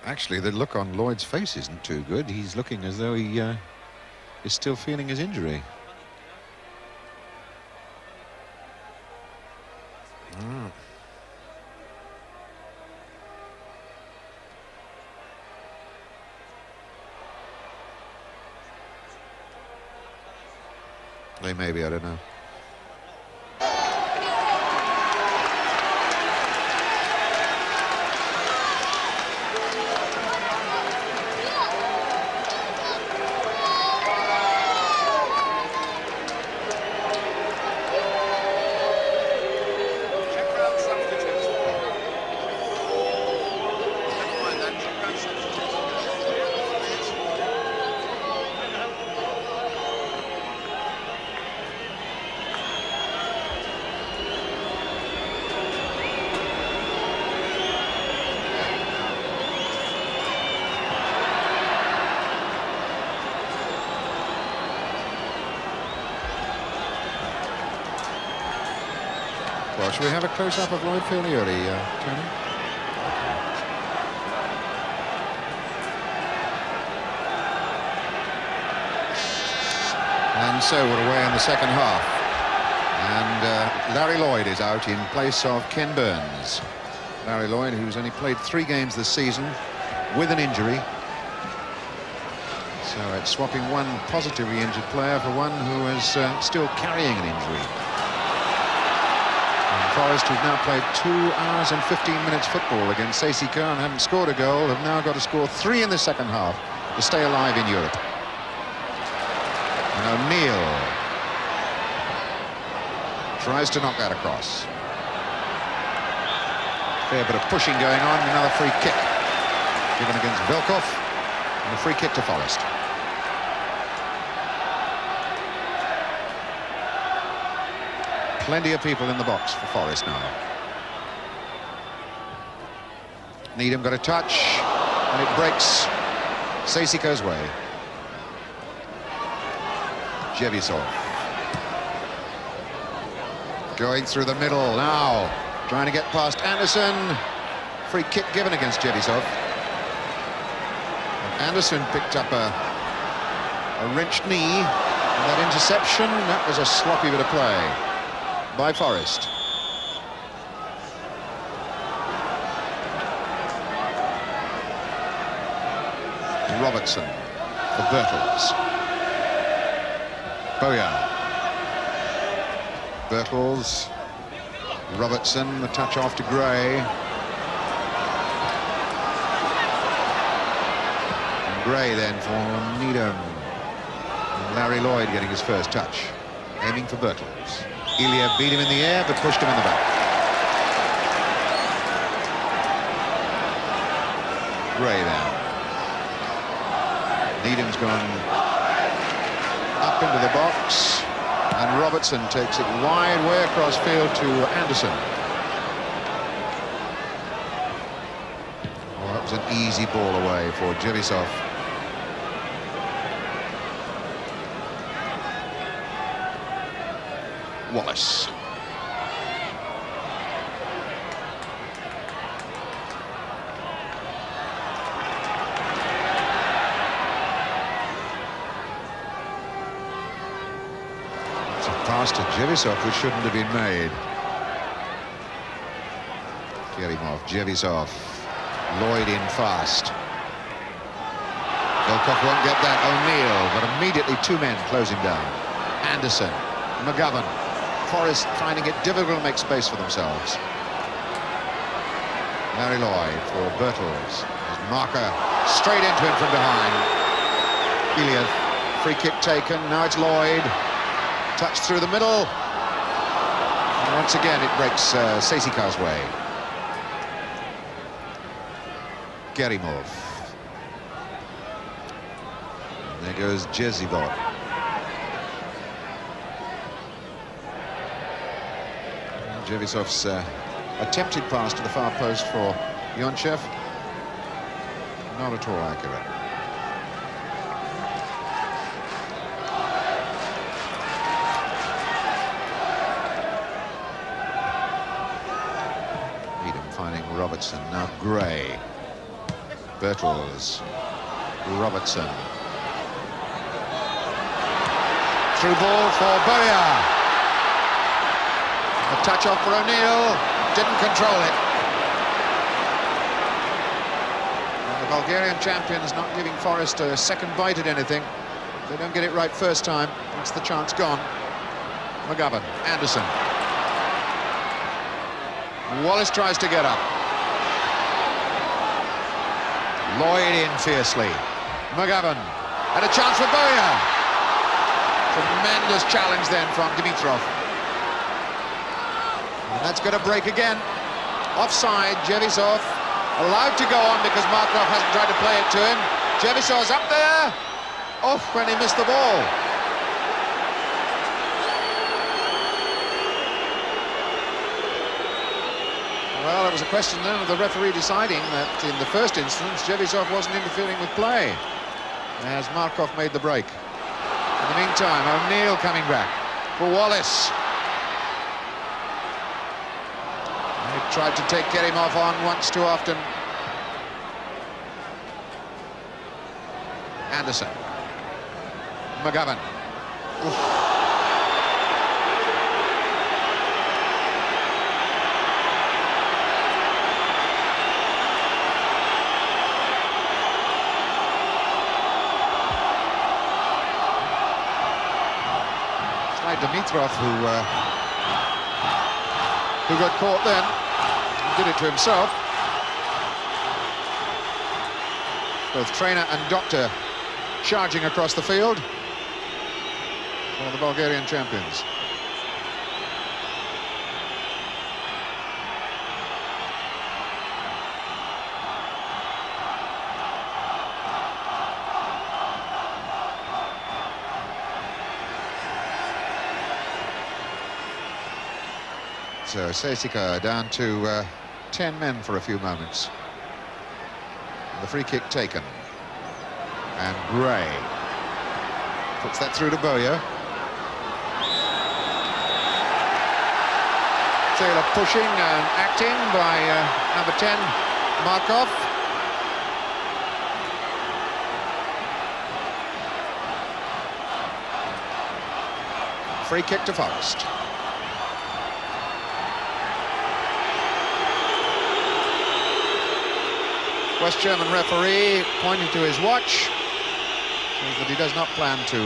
Actually, the look on Lloyd's face isn't too good. He's looking as though he is still feeling his injury. They may be, I don't know. Shall we have a close-up of Lloyd fairly early, Tony? And so we're away in the second half. And Larry Lloyd is out in place of Ken Burns. Larry Lloyd, who's only played 3 games this season with an injury. So it's swapping one positively injured player for one who is still carrying an injury. And Forest, who've now played 2 hours and 15 minutes football against CSKA and haven't scored a goal, have now got to score 3 in the second half to stay alive in Europe. And O'Neill tries to knock that across. Fair bit of pushing going on. Another free kick given against Velkov, and a free kick to Forest. Plenty of people in the box for Forest now. Needham got a touch, and it breaks CSKA's way. Jevisov going through the middle now, trying to get past Anderson. Free kick given against Jevisov. Anderson picked up a wrenched knee, and that interception, that was a sloppy bit of play by Forest. Robertson for Birtles. Bowyer. Birtles. Robertson, the touch off to Gray. And Gray then for Needham. And Larry Lloyd getting his first touch. Aiming for Birtles. Ilya beat him in the air but pushed him in the back. Gray then. Needham's gone up into the box, and Robertson takes it wide way across field to Anderson. Oh, that was an easy ball away for Jevisov. Wallace. Pass to Jevisov, which shouldn't have been made. Jevisov. Lloyd in fast. Velkov won't get that. O'Neill, but immediately 2 men close him down. Anderson, McGovern. Forest finding it difficult to make space for themselves. Larry Lloyd for Birtles. His marker straight into him from behind. Ilya, free kick taken. Now it's Lloyd. Touch through the middle. And once again, it breaks CSKA's way. Gerimov. And there goes Jevisov. Jevisov's attempted pass to the far post for Yonchev. Not at all accurate. Robertson, now Gray. Birtles. Robertson. Through ball for Bowyer. A touch off for O'Neill. Didn't control it. And the Bulgarian champions not giving Forest a second bite at anything. If they don't get it right first time, that's the chance gone. McGovern. Anderson. Wallace tries to get up. Lloyd in fiercely. McGovern. And a chance for Bowyer. Tremendous challenge then from Dimitrov. And that's going to break again. Offside, Jevisov. Allowed to go on because Markov hasn't tried to play it to him. Jevisov's up there. Off when he missed the ball. Well, it was a question then of the referee deciding that in the first instance Jevisov wasn't interfering with play as Markov made the break. In the meantime, O'Neill coming back for Wallace. Tried to take Kerimov on once too often. Anderson. McGovern. Oof. Dimitrov, who got caught then, did it to himself. Both trainer and doctor charging across the field for the Bulgarian champions. So CSKA down to 10 men for a few moments. The free kick taken. And Gray puts that through to Bowyer. Taylor pushing and acting by number 10, Markov. Free kick to Forest. West German referee pointing to his watch, says that he does not plan to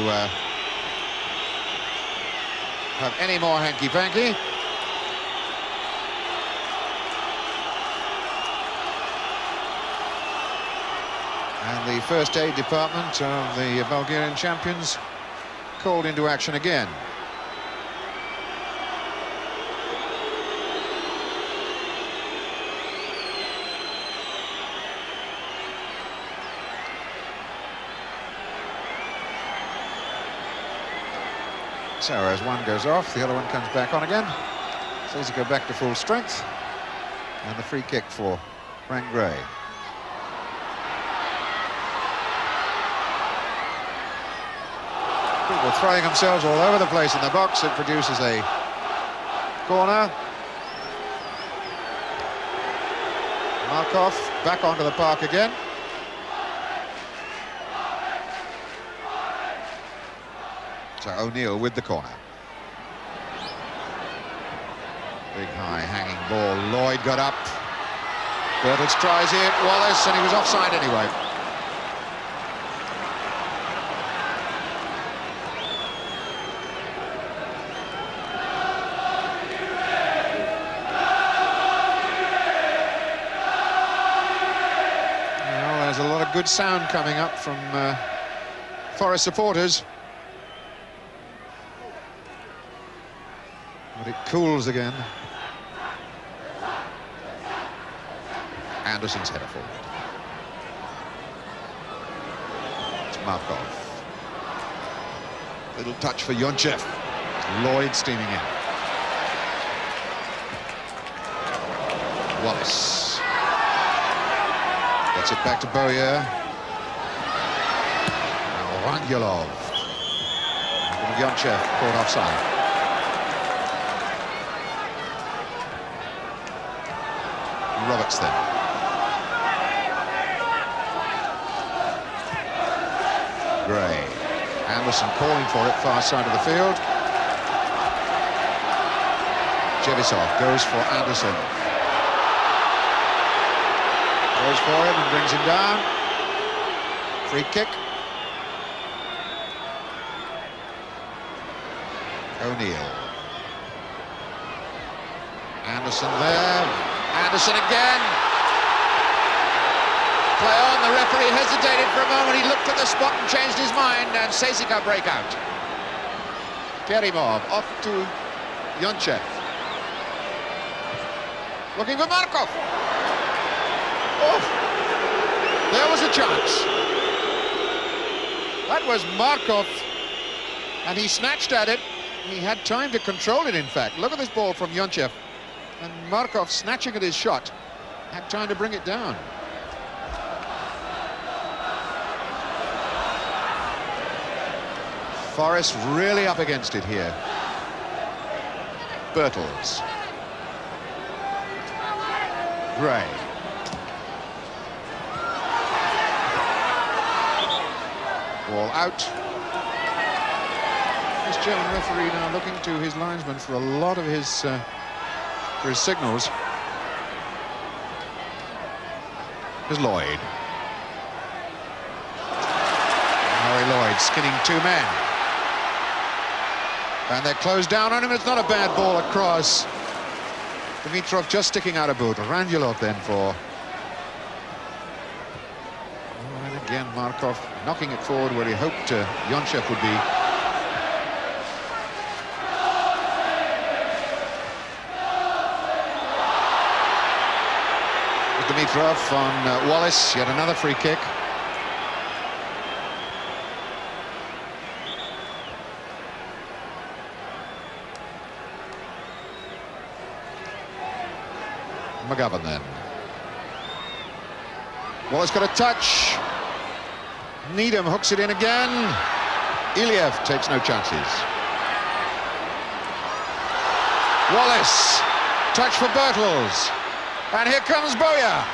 have any more hanky-panky. And the first aid department of the Bulgarian champions called into action again. So as one goes off, the other one comes back on again. CSKA back to full strength. And the free kick for Frank Gray. People throwing themselves all over the place in the box. It produces a corner. Markov back onto the park again. So O'Neill with the corner. Big high hanging ball. Lloyd got up. Bertels tries it. Wallace, and he was offside anyway. Well, there's a lot of good sound coming up from Forest supporters. But it cools again. Anderson's header forward. It's Markov. Little touch for Yonchev. Lloyd steaming in. Wallace. Gets it back to Bowyer. Now Rangelov. Yonchev caught offside. Roberts then. Gray. Anderson calling for it, far side of the field. Chevisov goes for Anderson. Goes for him and brings him down. Free kick. O'Neill. Anderson there. Anderson again. Play on. The referee hesitated for a moment. He looked at the spot and changed his mind, and CSKA break out. Kerimov off to Yonchev. Looking for Markov. Oh, there was a chance. That was Markov, and he snatched at it. He had time to control it, in fact. Look at this ball from Yonchev. And Markov snatching at his shot, had time to bring it down. Forest really up against it here. Bertels. Gray. Ball out. This German referee now looking to his linesman for a lot of his signals. Here's Lloyd. Harry Lloyd skinning two men. And they're closed down on him. It's not a bad ball across. Dimitrov just sticking out a boot. Rangelov then for... Oh, and again, Markov knocking it forward where he hoped Yonchev would be. Dimitrov on Wallace, yet another free kick. McGovern then. Wallace got a touch. Needham hooks it in again. Iliev takes no chances. Wallace, touch for Bertels. And here comes Boya.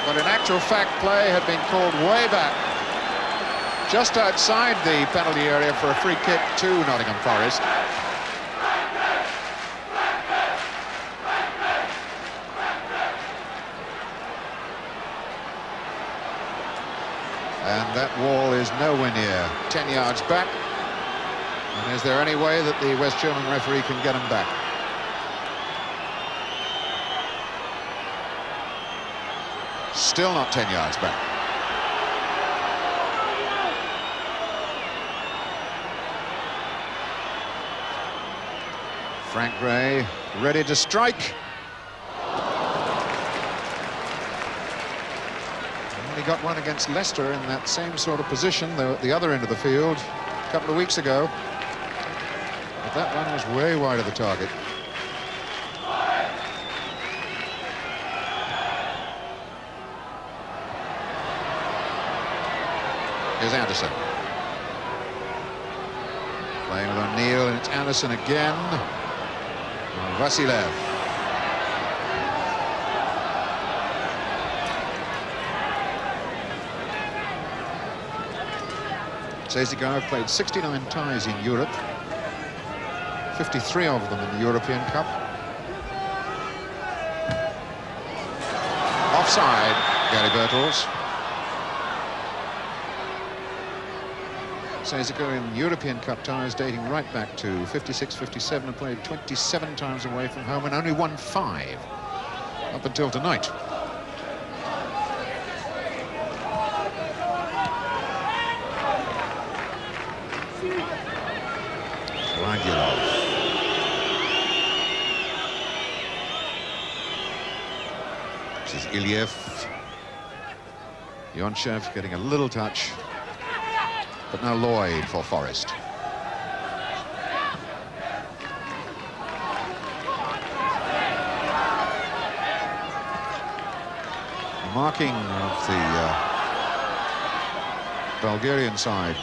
But in actual fact, play had been called way back, just outside the penalty area for a free kick to Nottingham Forest. And that wall is nowhere near 10 yards back. And is there any way that the West German referee can get him back? Still not 10 yards back. Frank Gray ready to strike. He got one against Leicester in that same sort of position, though at the other end of the field, a couple of weeks ago. But that one was way wide of the target. Here's Anderson. Playing with O'Neill, and it's Anderson again. Vasilev. CSKA have played 69 ties in Europe, 53 of them in the European Cup. Offside, Gary Bertels. CSKA in European Cup ties dating right back to 56-57 and played 27 times away from home and only won 5 up until tonight. This is Iliev. Yonchev getting a little touch. But now Lloyd for Forest. The marking of the Bulgarian side.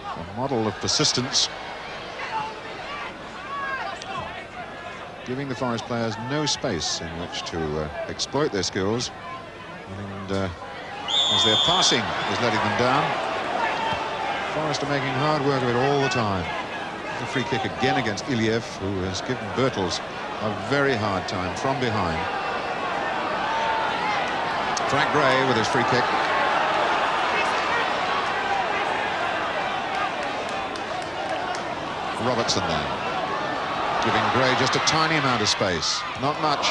A model of persistence. Giving the Forest players no space in which to exploit their skills. And as their passing is letting them down, Forest are making hard work of it all the time. The free kick again against Iliev, who has given Bertels a very hard time from behind. Frank Gray with his free kick. Robertson then, giving Gray just a tiny amount of space, not much.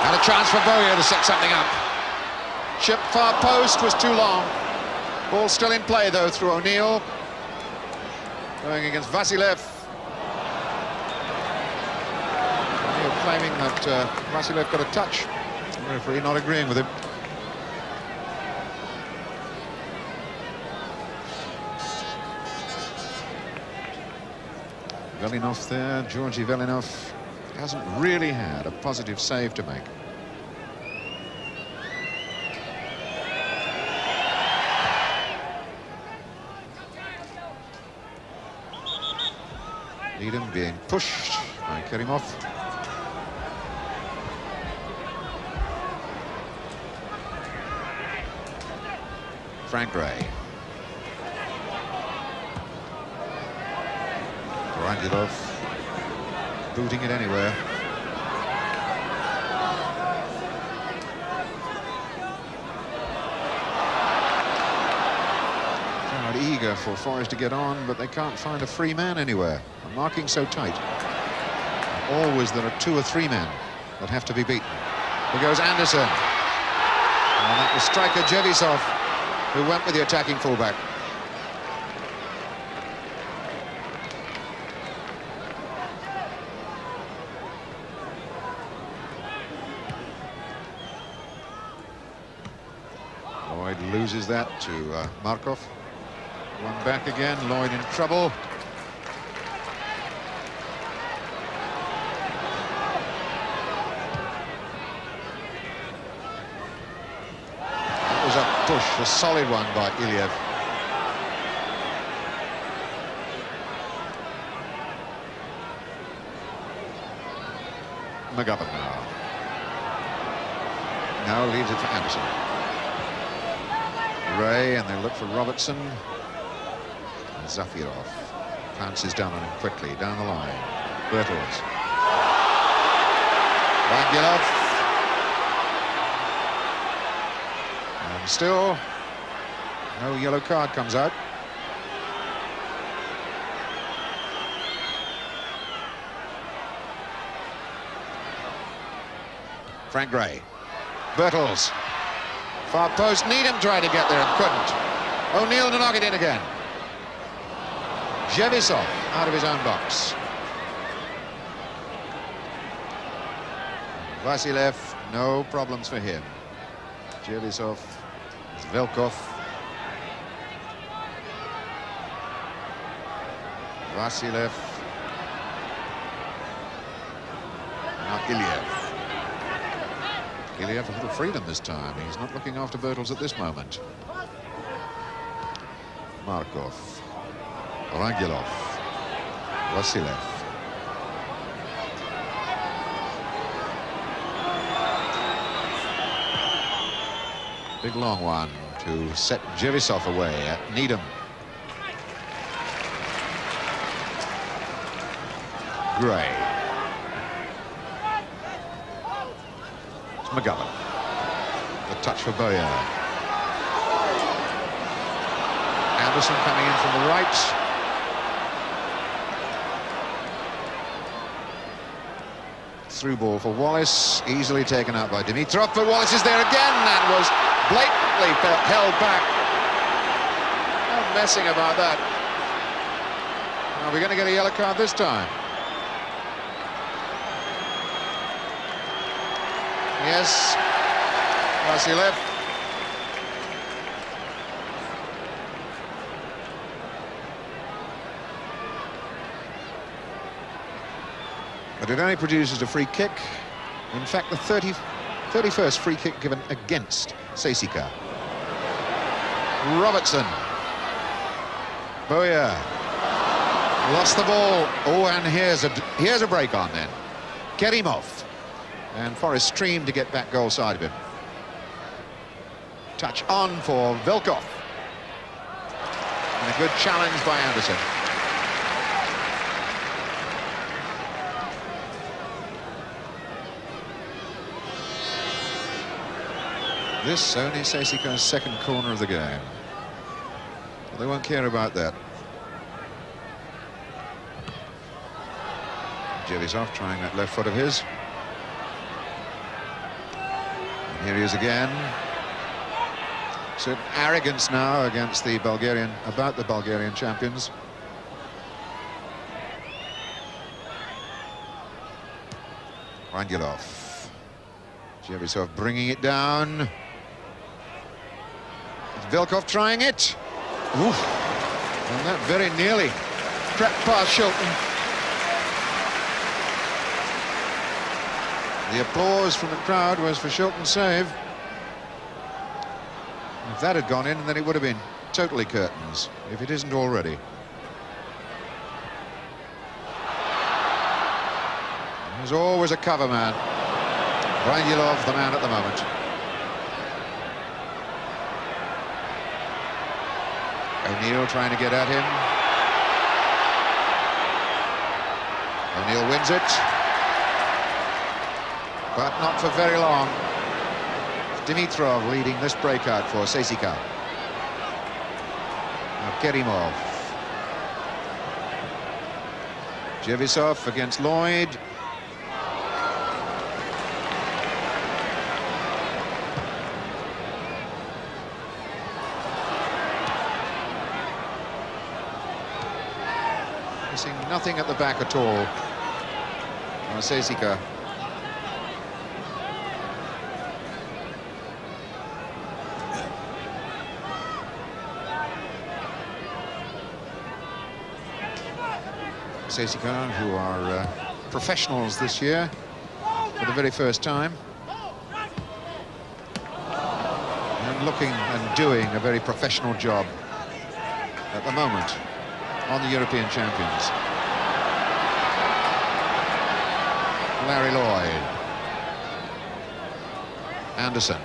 And a chance for Boya to set something up. Chip far post was too long. Ball still in play though through O'Neill. Going against Vasilev. O'Neill claiming that Vasilev got a touch. The referee not agreeing with him. Velinov there, Georgi Velinov hasn't really had a positive save to make. being pushed by Kerimov. Frank Gray. Rangilov booting it anywhere. Crowd eager for Forest to get on, but they can't find a free man anywhere. The marking so tight. Always there are 2 or 3 men that have to be beaten. Here goes Anderson. And that was striker Jevisov who went with the attacking fullback. Lloyd loses that to Markov. One back again, Lloyd in trouble. That was a push, a solid one by Iliev. McGovern now. Now leaves it for Anderson. Ray, and they look for Robertson. And Zafirov pounces down on him quickly, down the line. Bertels. Rangilov. And still, no yellow card comes out. Frank Gray. Bertels. Far post, Needham tried to get there and couldn't. O'Neill to knock it in again. Jevisov out of his own box. Vasilev, no problems for him. Jevisov, Velkov. Vasilev. Now Iliev. Iliev a little freedom this time. He's not looking after Bertels at this moment. Markov. Rangilov. Vasilev. Big long one to set Jevisov away at Needham. Gray. McGovern. The touch for Boyer. Anderson coming in from the right. Through ball for Wallace, easily taken out by Dimitrov, but Wallace is there again and was blatantly held back. No messing about that. Are we going to get a yellow card this time? Yes, Vasilev. But it only produces a free kick. In fact, the 31st free kick given against CSKA. Robertson. Boyer. Lost the ball. Oh, and here's a break on then. Kerimov. And Forrest streamed to get back goal side of him. Touch on for Velkov. And a good challenge by Anderson. This only CSKA's second corner of the game. But they won't care about that. Jevisov trying that left foot of his. Here he is again. Certain arrogance now against the Bulgarian champions. Rangilov. Jevisov bringing it down. It's Velkov trying it. Oof. And that very nearly crept past Shilton. The applause from the crowd was for Shilton's save. If that had gone in, then it would have been totally curtains, if it isn't already. There's always a cover man. Branyilov, the man at the moment. O'Neill trying to get at him. O'Neill wins it, but not for very long. Dimitrov leading this breakout for CSKA. Now Kerimov. Jevisov against Lloyd. Missing nothing at the back at all. CSKA. CSKA, who are professionals this year for the very first time, and looking and doing a very professional job at the moment on the European champions. Larry Lloyd. Anderson.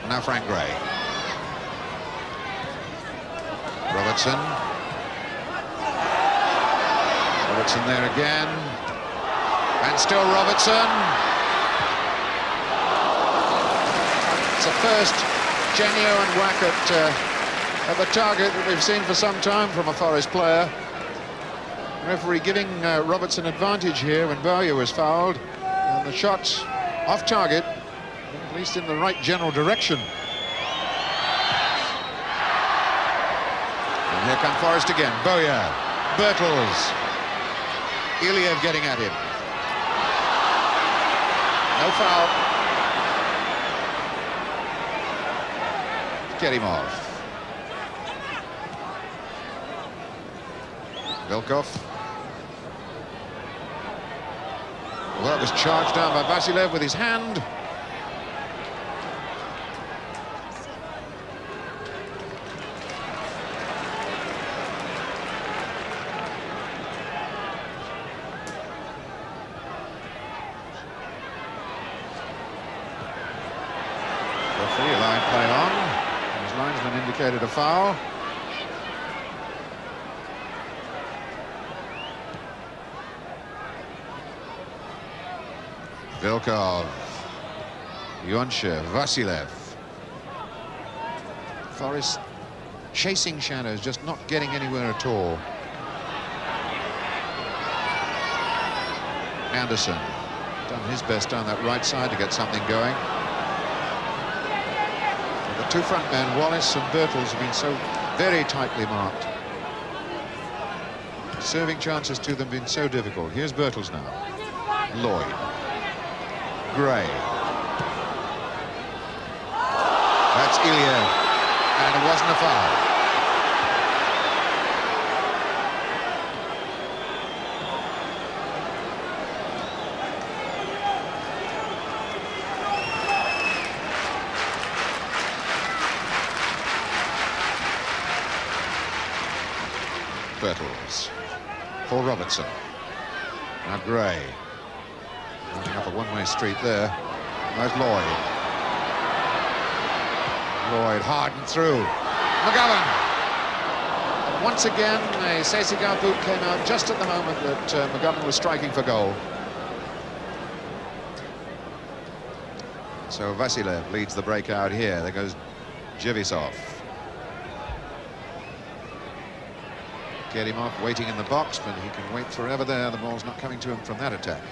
Now Frank Gray. Robertson. Robertson there again. And still Robertson. It's the first genuine whack at the target that we've seen for some time from a Forest player. Referee giving Robertson advantage here when Bowyer was fouled. And the shot off target, at least in the right general direction. And here come Forest again. Bowyer, Bertels, Iliev getting at him. No foul. Kerimov. Vilkov. Well, that was charged down by Vasilev with his hand. Referee allowing play on. His linesman indicated a foul. Vilkov, Yonchev, Vasilev. Forest chasing shadows, just not getting anywhere at all. Anderson done his best down that right side to get something going. But the two front men, Wallace and Bertels, have been so very tightly marked. Serving chances to them been so difficult. Here's Bertels now. Lloyd. Gray. That's Iliev, and it wasn't a foul. Bertels for Robertson. Now Gray. Running up a one-way street there. There's Lloyd. Lloyd hard and through. McGovern. And once again, a CSKA boot came out just at the moment that McGovern was striking for goal. So Vasilev leads the breakout here. There goes Jevisov. Kerimov waiting in the box, but he can wait forever there. The ball's not coming to him from that attack.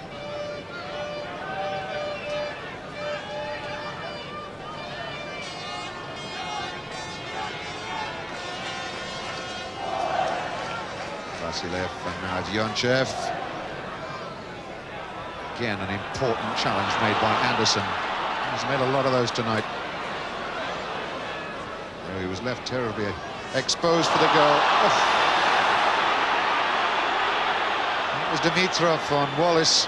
Vasilev, and now it's Yonchev. Again, an important challenge made by Anderson. He's made a lot of those tonight. Oh, he was left terribly exposed for the goal. Oh. It was Dimitrov on Wallace.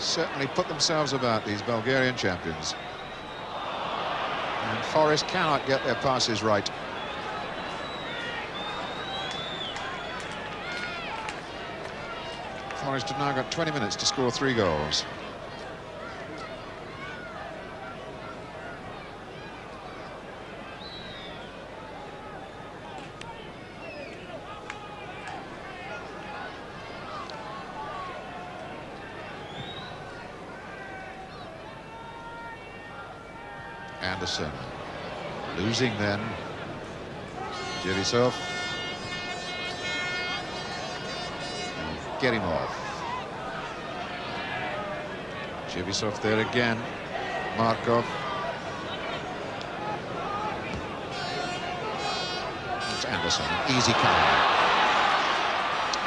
certainly put themselves about, these Bulgarian champions. And Forest cannot get their passes right. Forest have now got 20 minutes to score 3 goals. Anderson losing then. Jevisov. Get him off. Jevisov there again. Markov. It's Anderson. Easy counter.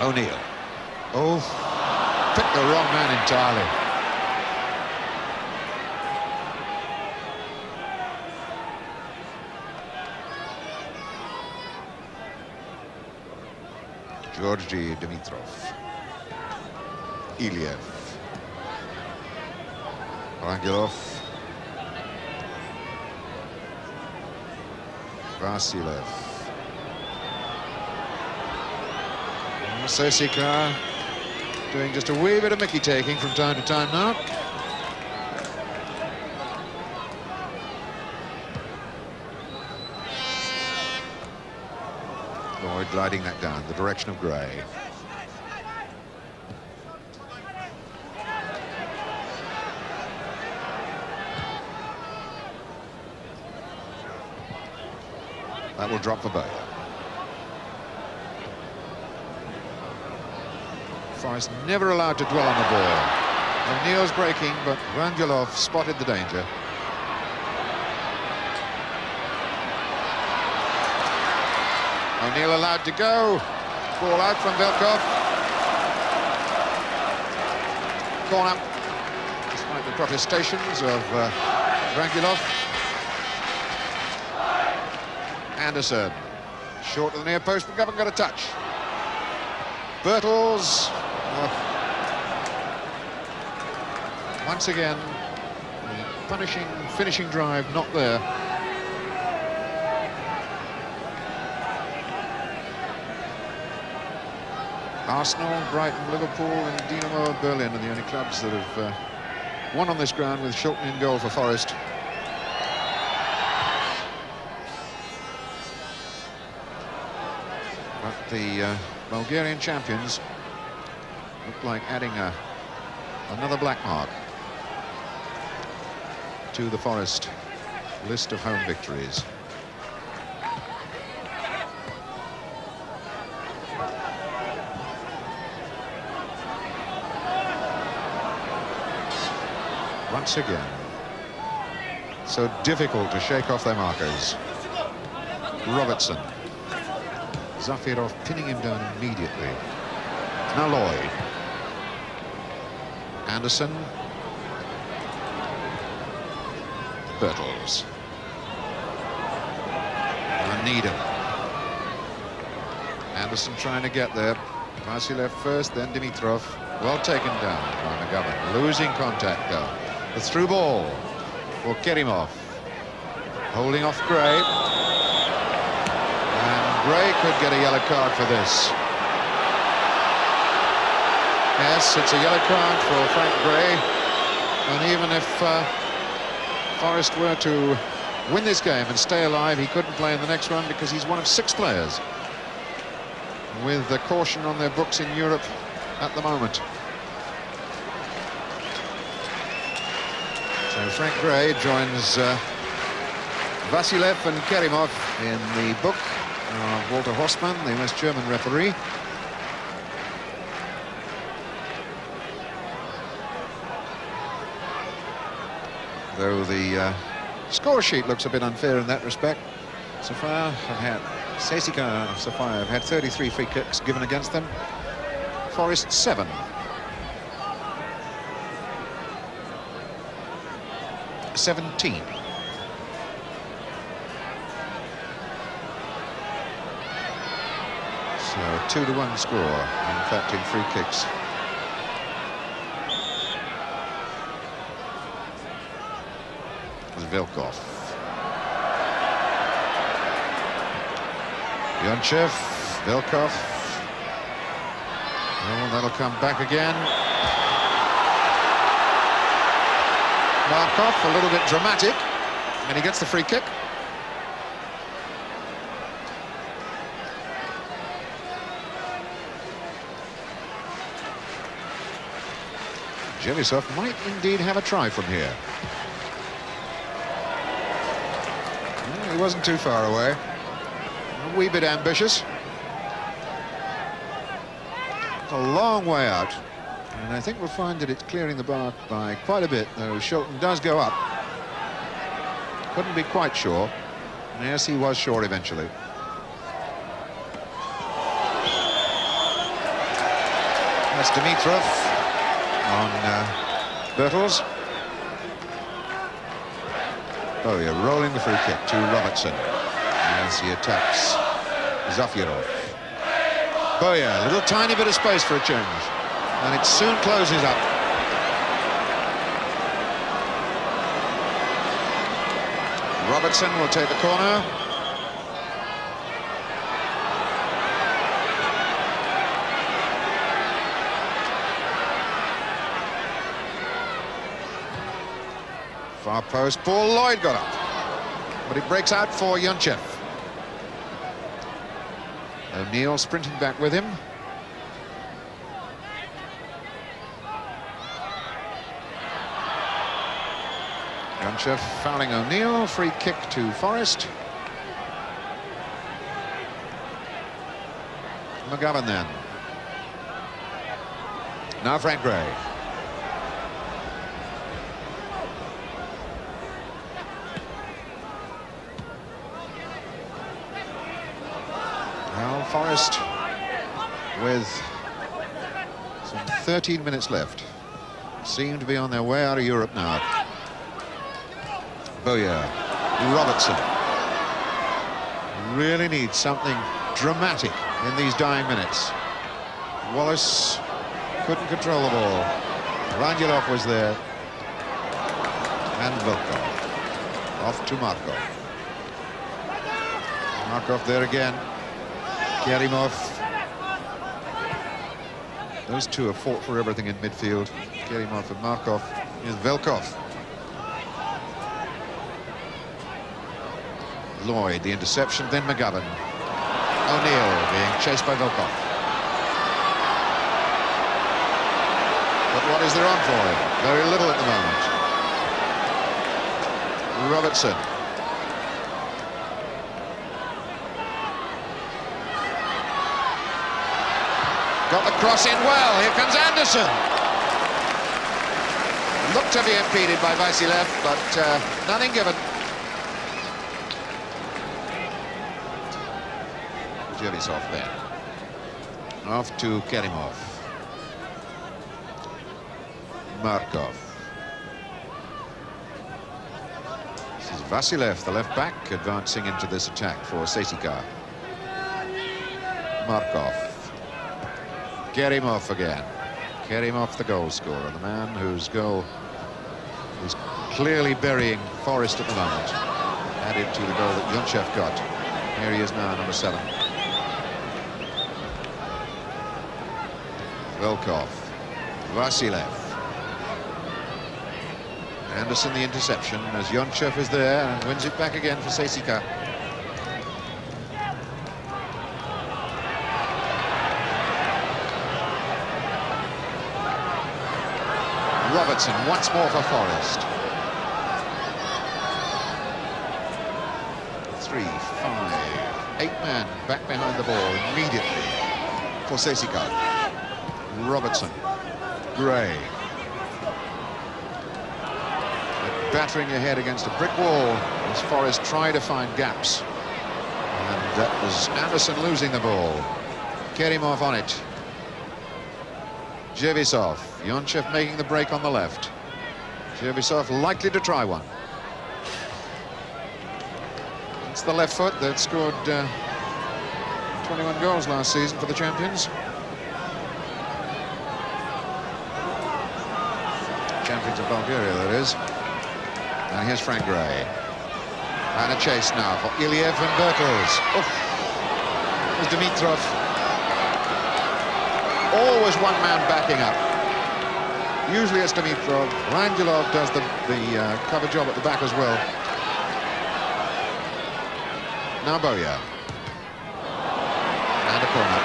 O'Neill. Oh, picked the wrong man entirely. Georgi Dimitrov. Iliev. Rangelov. Vasilev. CSKA doing just a wee bit of Mickey taking from time to time now. Lloyd gliding that down the direction of Gray. That will drop for Bayer. Forest never allowed to dwell on the ball. O'Neill's breaking, but Rangelov spotted the danger. O'Neill allowed to go. Ball out from Velkov. Corner. Despite the protestations of Rangelov. Anderson. Short of the near post, but haven't got a touch. Birtles. Once again, the punishing finishing drive not there. Arsenal, Brighton, Liverpool and Dinamo Berlin are the only clubs that have won on this ground, with Shilton in goal for Forest. But the Bulgarian champions look like adding another black mark to the Forest list of home victories. Once again, so difficult to shake off their markers. Robertson. Zafirov pinning him down immediately. Now Lloyd. Anderson. Birtles. And Needham. Anderson trying to get there. Vasilev first, then Dimitrov. Well taken down by McGovern. Losing contact though. The through ball for Kerimov. Holding off Gray. Gray could get a yellow card for this. Yes, it's a yellow card for Frank Gray. And even if Forest were to win this game and stay alive, he couldn't play in the next one because he's one of 6 players with the caution on their books in Europe at the moment. So Frank Gray joins Vasilev and Kerimov in the book of Walter Horstmann, the West German referee. Though the score sheet looks a bit unfair in that respect. Sofia have had CSKA and Sofia have had 33 free kicks given against them. Forest 7. So 2-1 score, in fact, in free kicks. Vilkov. Yonchev, Vilkov. Oh, that'll come back again. Markov, a little bit dramatic, and he gets the free kick. Jelisov might indeed have a try from here. Well, he wasn't too far away. A wee bit ambitious. It's a long way out. And I think we'll find that it's clearing the bar by quite a bit, though Shilton does go up. Couldn't be quite sure. And yes, he was sure eventually. That's Dimitrov on Bertels. Sofia rolling the free kick to Robertson as he attacks Zafirov. Sofia, a little tiny bit of space for a change, and it soon closes up. Robertson will take the corner. Far post, Paul Lloyd got up, but it breaks out for Yonchev. O'Neill sprinting back with him. Yonchev fouling O'Neill, free kick to Forrest. McGovern then. Now Frank Gray. Now Forrest with some 13 minutes left. Seem to be on their way out of Europe now. Bowyer, Robertson. Really needs something dramatic in these dying minutes. Wallace couldn't control the ball. Rangelov was there. And Vilkov. Off to Markov. Markov there again. Kerimov. Those two have fought for everything in midfield. Kerimov and Markov. Here's Vilkov. Lloyd, the interception, then McGovern. O'Neill being chased by Vilkov. But what is there on for him? Very little at the moment. Robertson. Got the cross in well. Here comes Anderson. Looked to be impeded by Vasilev, but nothing given. Jelisov there. Off to Kerimov. Markov. This is Vasilev, the left back, advancing into this attack for CSKA. Markov. Kerimov again. Kerimov, the goal scorer, the man whose goal is clearly burying Forrest at the moment. Added to the goal that Yonchev got. Here he is now, number 7. Vilkov, Vasilev. Anderson the interception as Yonchev is there and wins it back again for CSKA. Robertson once more for Forrest. 3, 5, 8 men back behind the ball immediately for CSKA. Robertson, Gray. Battering your head against a brick wall as Forrest tried to find gaps. And that was Anderson losing the ball. Kerimov on it. Jelisov, Yonchev making the break on the left. Jelisov likely to try one. It's the left foot that scored 21 goals last season for the champions. Champions of Bulgaria, that is. And here's Frank Gray. And a chase now for Iliev and Bertels. Oof. There's Dimitrov. Always one man backing up. Usually it's Dimitrov. Rangilov does the cover job at the back as well. Now Boya. And a corner.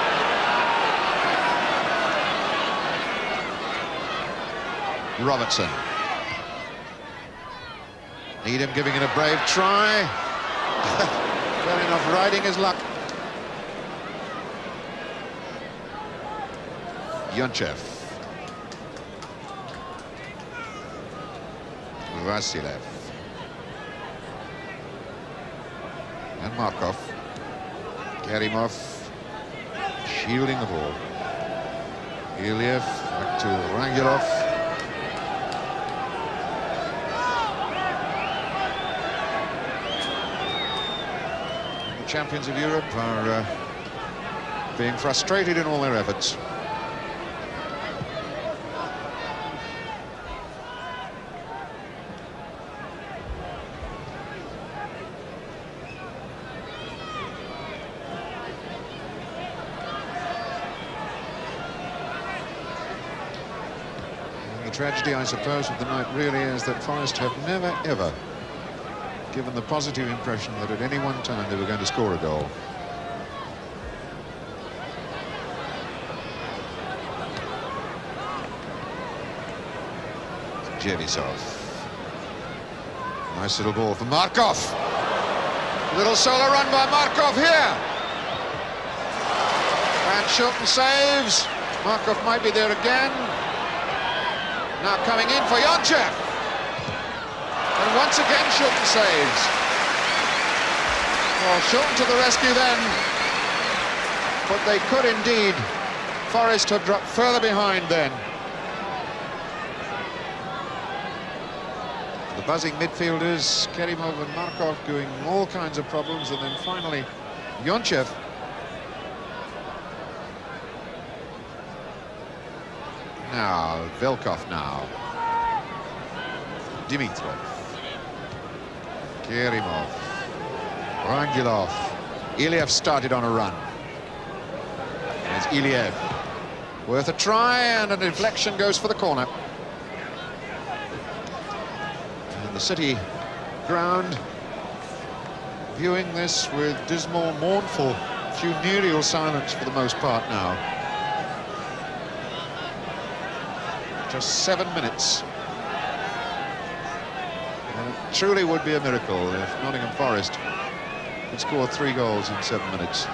Robertson. Needham giving it a brave try. Well enough riding his luck. Yonchev. Vasilev. And Markov. Kerimov shielding the ball. Iliev back to Rangilov. The champions of Europe are being frustrated in all their efforts. The tragedy, I suppose, of the night really is that Forest have never, ever given the positive impression that at any one time they were going to score a goal. Jevisov. Nice little ball for Markov. Little solo run by Markov here. And Shilton saves. Markov might be there again. Now coming in for Yonchev. And once again Shilton saves. Well, Shilton to the rescue then. But they could indeed. Forest have dropped further behind then. The buzzing midfielders, Kerimov and Markov, doing all kinds of problems, and then finally Yonchev. Now, Velkov now. Dimitrov. Kerimov. Rangilov. Iliev started on a run. There's Iliev. Worth a try, and a deflection goes for the corner. And the City ground viewing this with dismal, mournful, funereal silence for the most part now. Just 7 minutes. And it truly would be a miracle if Nottingham Forest could score 3 goals in 7 minutes.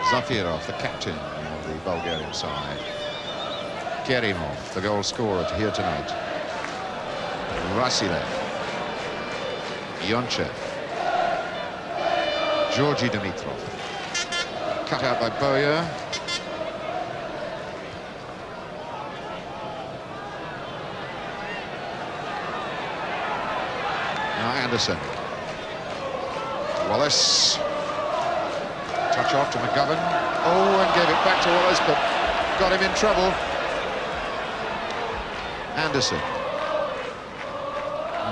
Zafirov, the captain of the Bulgarian side. Kerimov, the goal scorer here tonight. Vasilev. Yonchev. Georgi Dimitrov. Cut out by Boya. Now Anderson. Wallace. Touch off to McGovern. Oh, and gave it back to Wallace, but got him in trouble. Anderson.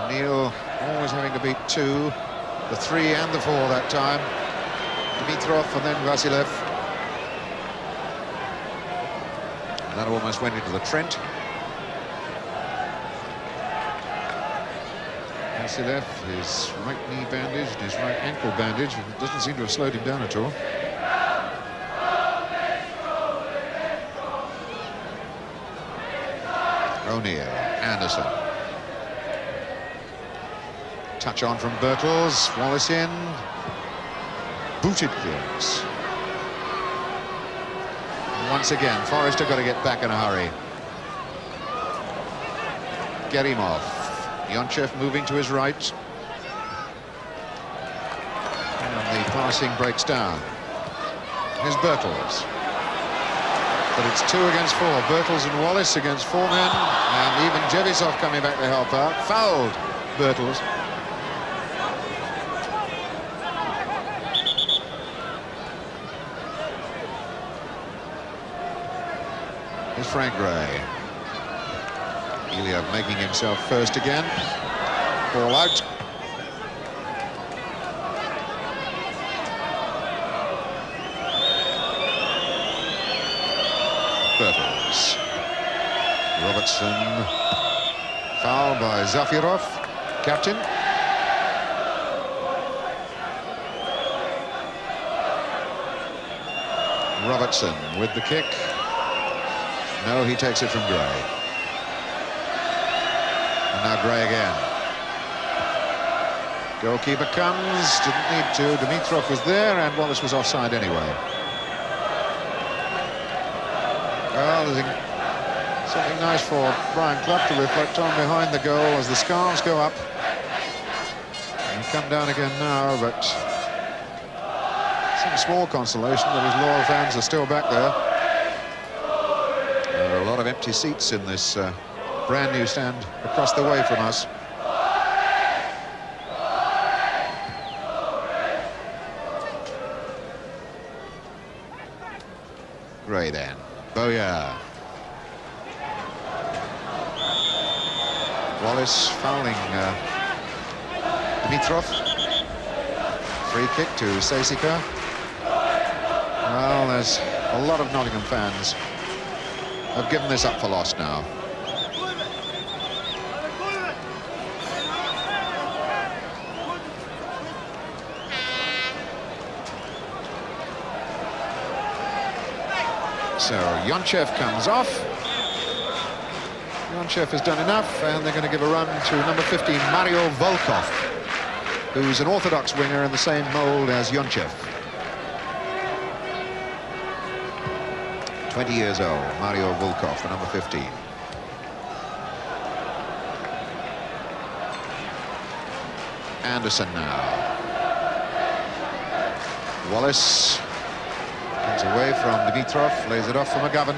Neil always having to beat 2, the 3 and the 4 that time. Dimitrov and then Vasilev. And that almost went into the Trent. Vasilev, his right knee bandaged, his right ankle bandaged. It doesn't seem to have slowed him down at all. O'Neill, Anderson. Touch on from Bertels, Wallace in. Booted clearance. Once again, Forest have got to get back in a hurry. Kerimov. Yonchev moving to his right. And the passing breaks down. Here's Bertels. But it's 2 against 4. Bertels and Wallace against 4 men. And even Jevisov coming back to help out. Fouled Bertels. Here's Frank Gray. Ilya making himself first again. Ball out. Bertels. Robertson. Foul by Zafirov, captain. Robertson with the kick. No, he takes it from Gray. And now Gray again. Goalkeeper comes, didn't need to. Dimitrov was there, and Wallace was offside anyway. Well, there's something nice for Brian Clough to reflect on behind the goal as the scarves go up. And come down again now, but some small consolation that his loyal fans are still back there. There are a lot of empty seats in this brand new stand across the way from us. Gray then. Boya. Wallace fouling Dimitrov. Free kick to CSKA. Well, there's a lot of Nottingham fans have given this up for lost now. So Yonchev comes off. Yonchev has done enough, and they're going to give a run to number 15, Mario Volkov, who's an orthodox winger in the same mould as Yonchev. 20 years old, Mario Volkov, the number 15. Anderson now. Wallace comes away from Dimitrov, lays it off for McGovern.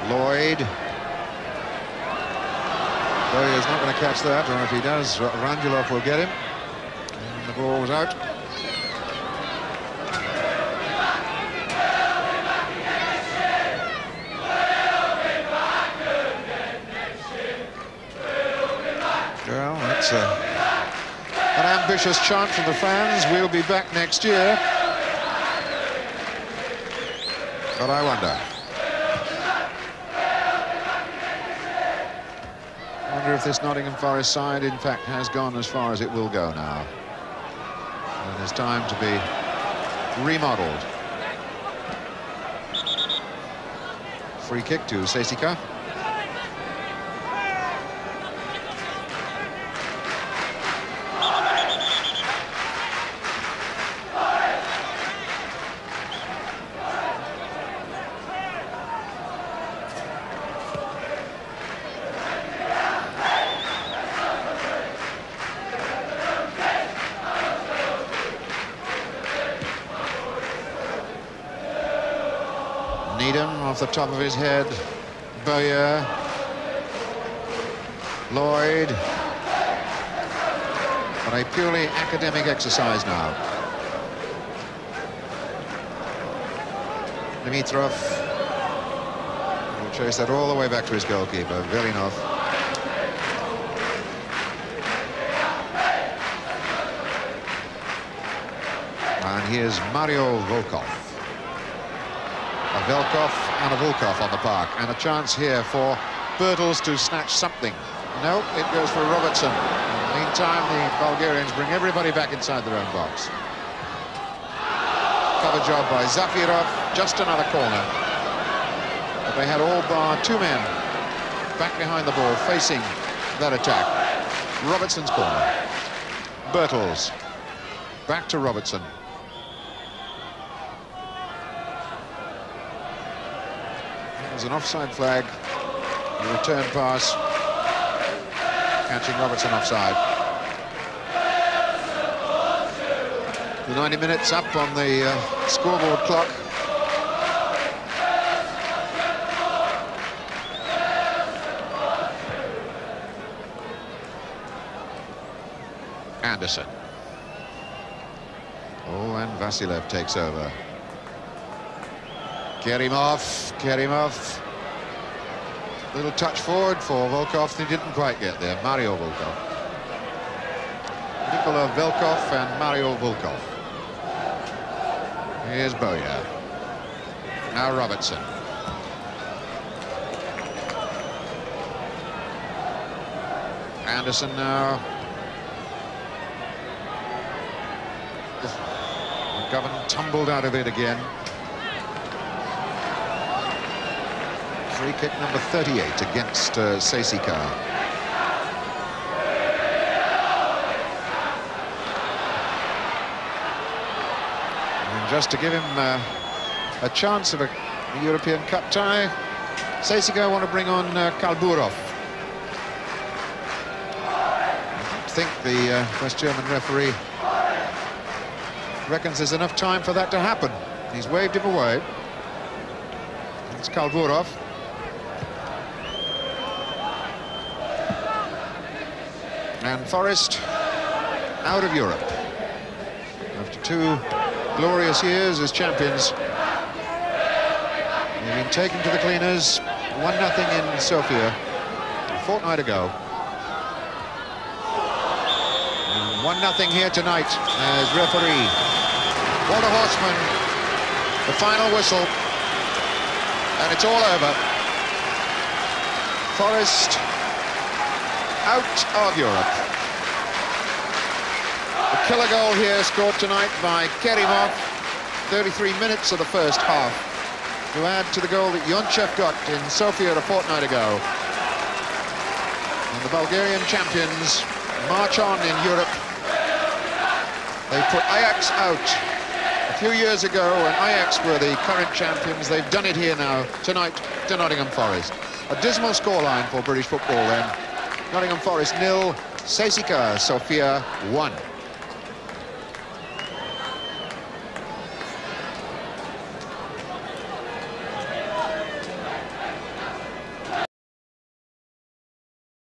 Lloyd. Boya's not going to catch that, or if he does, Rangelov will get him. And the ball was out. Well, that's an ambitious chant from the fans. We'll be back next year. But I wonder if this Nottingham Forest side, in fact, has gone as far as it will go now. And it's time to be remodelled. Free kick to CSKA. Off the top of his head, Boya, Lloyd, but a purely academic exercise now. Dimitrov will chase that all the way back to his goalkeeper, Velinov. And here's Mario Volkov. A Velkov and a Volkov on the park, and a chance here for Bertels to snatch something. No, it goes for Robertson. In the meantime, the Bulgarians bring everybody back inside their own box. Cover job by Zafirov, just another corner. But they had all bar two men back behind the ball, facing that attack. Robertson's corner. Bertels, back to Robertson. There's an offside flag, a return pass, catching Robertson offside. The 90 minutes up on the scoreboard clock. Anderson. Oh, and Vasilev takes over. Kerimov. Little touch forward for Volkov. He didn't quite get there. Mario Volkov. Nikola Velkov and Mario Volkov. Here's Boyer. Now Robertson. Anderson now. McGovern tumbled out of it again. Free kick number 38 against CSKA. And just to give him a chance of a European Cup tie, CSKA want to bring on Kalburov. I think the West German referee reckons there's enough time for that to happen. He's waved him away. It's Kalburov. And Forest out of Europe after 2 glorious years as champions. They've been taken to the cleaners, 1-0 in Sofia a fortnight ago. 1-0 here tonight as referee Walter Horstman, the final whistle, and it's all over. Forest out of Europe. A killer goal here scored tonight by Kerimov, 33 minutes of the first half, to add to the goal that Yonchev got in Sofia a fortnight ago. And the Bulgarian champions march on in Europe. They put Ajax out a few years ago when Ajax were the current champions. They've done it here now, tonight, to Nottingham Forest. A dismal scoreline for British football then. Nottingham Forest 0, CSKA Sofia 1.